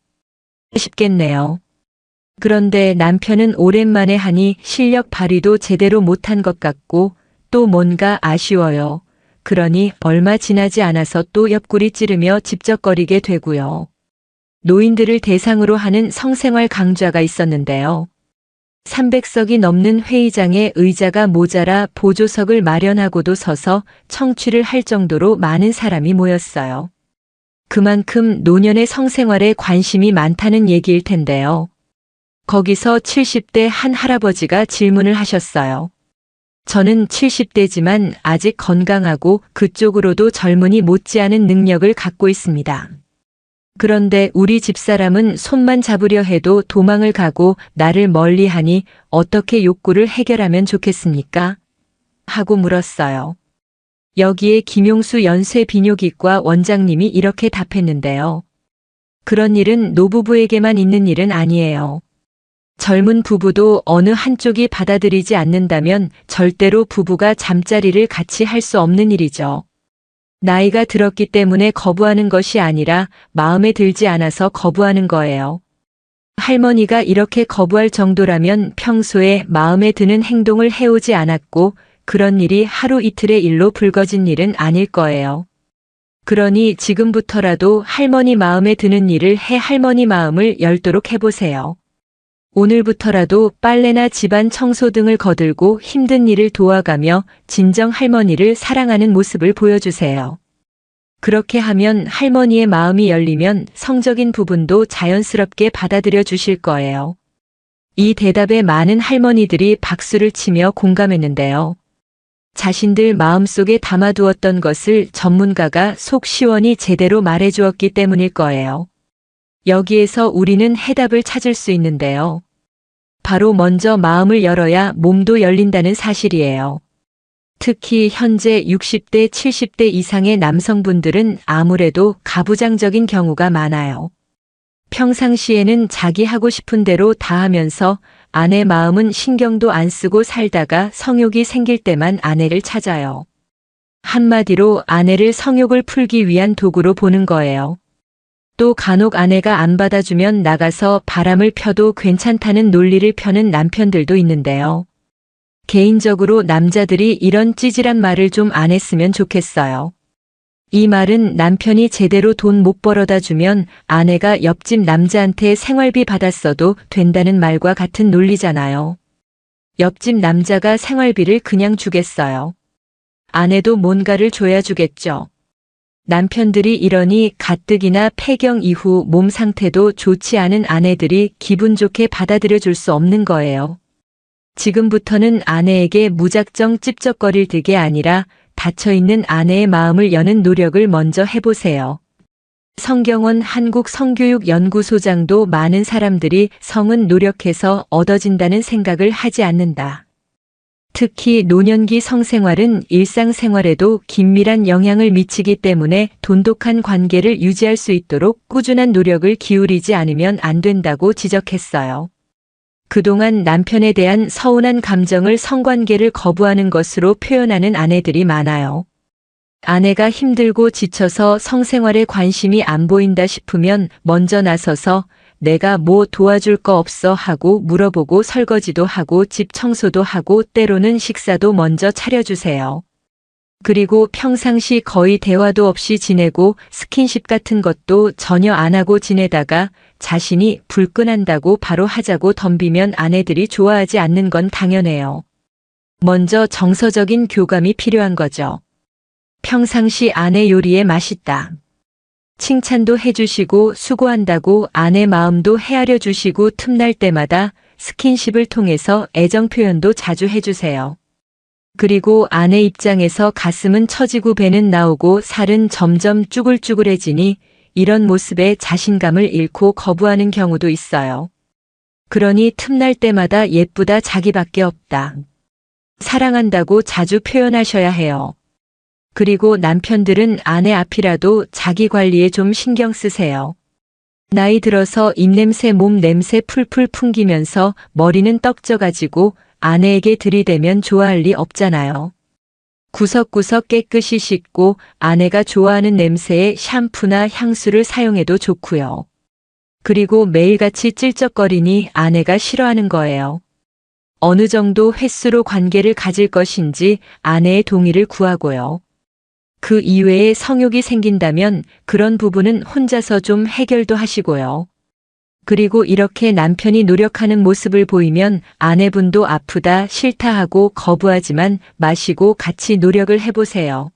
싶겠네요. 그런데 남편은 오랜만에 하니 실력 발휘도 제대로 못한 것 같고 또 뭔가 아쉬워요. 그러니 얼마 지나지 않아서 또 옆구리 찌르며 집적거리게 되고요. 노인들을 대상으로 하는 성생활 강좌가 있었는데요. 300석이 넘는 회의장에 의자가 모자라 보조석을 마련하고도 서서 청취를 할 정도로 많은 사람이 모였어요. 그만큼 노년의 성생활에 관심이 많다는 얘기일 텐데요. 거기서 70대 한 할아버지가 질문을 하셨어요. 저는 70대지만 아직 건강하고 그쪽으로도 젊은이 못지않은 능력을 갖고 있습니다. 그런데 우리 집사람은 손만 잡으려 해도 도망을 가고 나를 멀리하니 어떻게 욕구를 해결하면 좋겠습니까? 하고 물었어요. 여기에 김용수 연쇄 비뇨기과 원장님이 이렇게 답했는데요. 그런 일은 노부부에게만 있는 일은 아니에요. 젊은 부부도 어느 한쪽이 받아들이지 않는다면 절대로 부부가 잠자리를 같이 할 수 없는 일이죠. 나이가 들었기 때문에 거부하는 것이 아니라 마음에 들지 않아서 거부하는 거예요. 할머니가 이렇게 거부할 정도라면 평소에 마음에 드는 행동을 해오지 않았고 그런 일이 하루 이틀의 일로 불거진 일은 아닐 거예요. 그러니 지금부터라도 할머니 마음에 드는 일을 해 할머니 마음을 열도록 해보세요. 오늘부터라도 빨래나 집안 청소 등을 거들고 힘든 일을 도와가며 진정 할머니를 사랑하는 모습을 보여주세요. 그렇게 하면 할머니의 마음이 열리면 성적인 부분도 자연스럽게 받아들여 주실 거예요. 이 대답에 많은 할머니들이 박수를 치며 공감했는데요. 자신들 마음속에 담아두었던 것을 전문가가 속 시원히 제대로 말해주었기 때문일 거예요. 여기에서 우리는 해답을 찾을 수 있는데요. 바로 먼저 마음을 열어야 몸도 열린다는 사실이에요. 특히 현재 60대, 70대 이상의 남성분들은 아무래도 가부장적인 경우가 많아요. 평상시에는 자기 하고 싶은 대로 다 하면서 아내 마음은 신경도 안 쓰고 살다가 성욕이 생길 때만 아내를 찾아요. 한마디로 아내를 성욕을 풀기 위한 도구로 보는 거예요. 또 간혹 아내가 안 받아주면 나가서 바람을 펴도 괜찮다는 논리를 펴는 남편들도 있는데요. 개인적으로 남자들이 이런 찌질한 말을 좀 안 했으면 좋겠어요. 이 말은 남편이 제대로 돈 못 벌어다 주면 아내가 옆집 남자한테 생활비 받았어도 된다는 말과 같은 논리잖아요. 옆집 남자가 생활비를 그냥 주겠어요. 아내도 뭔가를 줘야 주겠죠. 남편들이 이러니 가뜩이나 폐경 이후 몸 상태도 좋지 않은 아내들이 기분 좋게 받아들여 줄 수 없는 거예요. 지금부터는 아내에게 무작정 찝쩍거릴 득이 아니라 닫혀있는 아내의 마음을 여는 노력을 먼저 해보세요. 성경원 한국성교육연구소장도 많은 사람들이 성은 노력해서 얻어진다는 생각을 하지 않는다. 특히 노년기 성생활은 일상생활에도 긴밀한 영향을 미치기 때문에 돈독한 관계를 유지할 수 있도록 꾸준한 노력을 기울이지 않으면 안 된다고 지적했어요. 그동안 남편에 대한 서운한 감정을 성관계를 거부하는 것으로 표현하는 아내들이 많아요. 아내가 힘들고 지쳐서 성생활에 관심이 안 보인다 싶으면 먼저 나서서 내가 뭐 도와줄 거 없어 하고 물어보고 설거지도 하고 집 청소도 하고 때로는 식사도 먼저 차려주세요. 그리고 평상시 거의 대화도 없이 지내고 스킨십 같은 것도 전혀 안 하고 지내다가 자신이 불끈한다고 바로 하자고 덤비면 아내들이 좋아하지 않는 건 당연해요. 먼저 정서적인 교감이 필요한 거죠. 평상시 아내 요리에 맛있다. 칭찬도 해주시고 수고한다고 아내 마음도 헤아려 주시고 틈날 때마다 스킨십을 통해서 애정 표현도 자주 해주세요. 그리고 아내 입장에서 가슴은 처지고 배는 나오고 살은 점점 쭈글쭈글해지니 이런 모습에 자신감을 잃고 거부하는 경우도 있어요. 그러니 틈날 때마다 예쁘다 자기밖에 없다. 사랑한다고 자주 표현하셔야 해요. 그리고 남편들은 아내 앞이라도 자기 관리에 좀 신경 쓰세요. 나이 들어서 입냄새 몸냄새 풀풀 풍기면서 머리는 떡져가지고 아내에게 들이대면 좋아할 리 없잖아요. 구석구석 깨끗이 씻고 아내가 좋아하는 냄새의 샴푸나 향수를 사용해도 좋고요. 그리고 매일같이 찔쩍거리니 아내가 싫어하는 거예요. 어느 정도 횟수로 관계를 가질 것인지 아내의 동의를 구하고요. 그 이외에 성욕이 생긴다면 그런 부분은 혼자서 좀 해결도 하시고요. 그리고 이렇게 남편이 노력하는 모습을 보이면 아내분도 아프다 싫다 하고 거부하지만 마시고 같이 노력을 해보세요.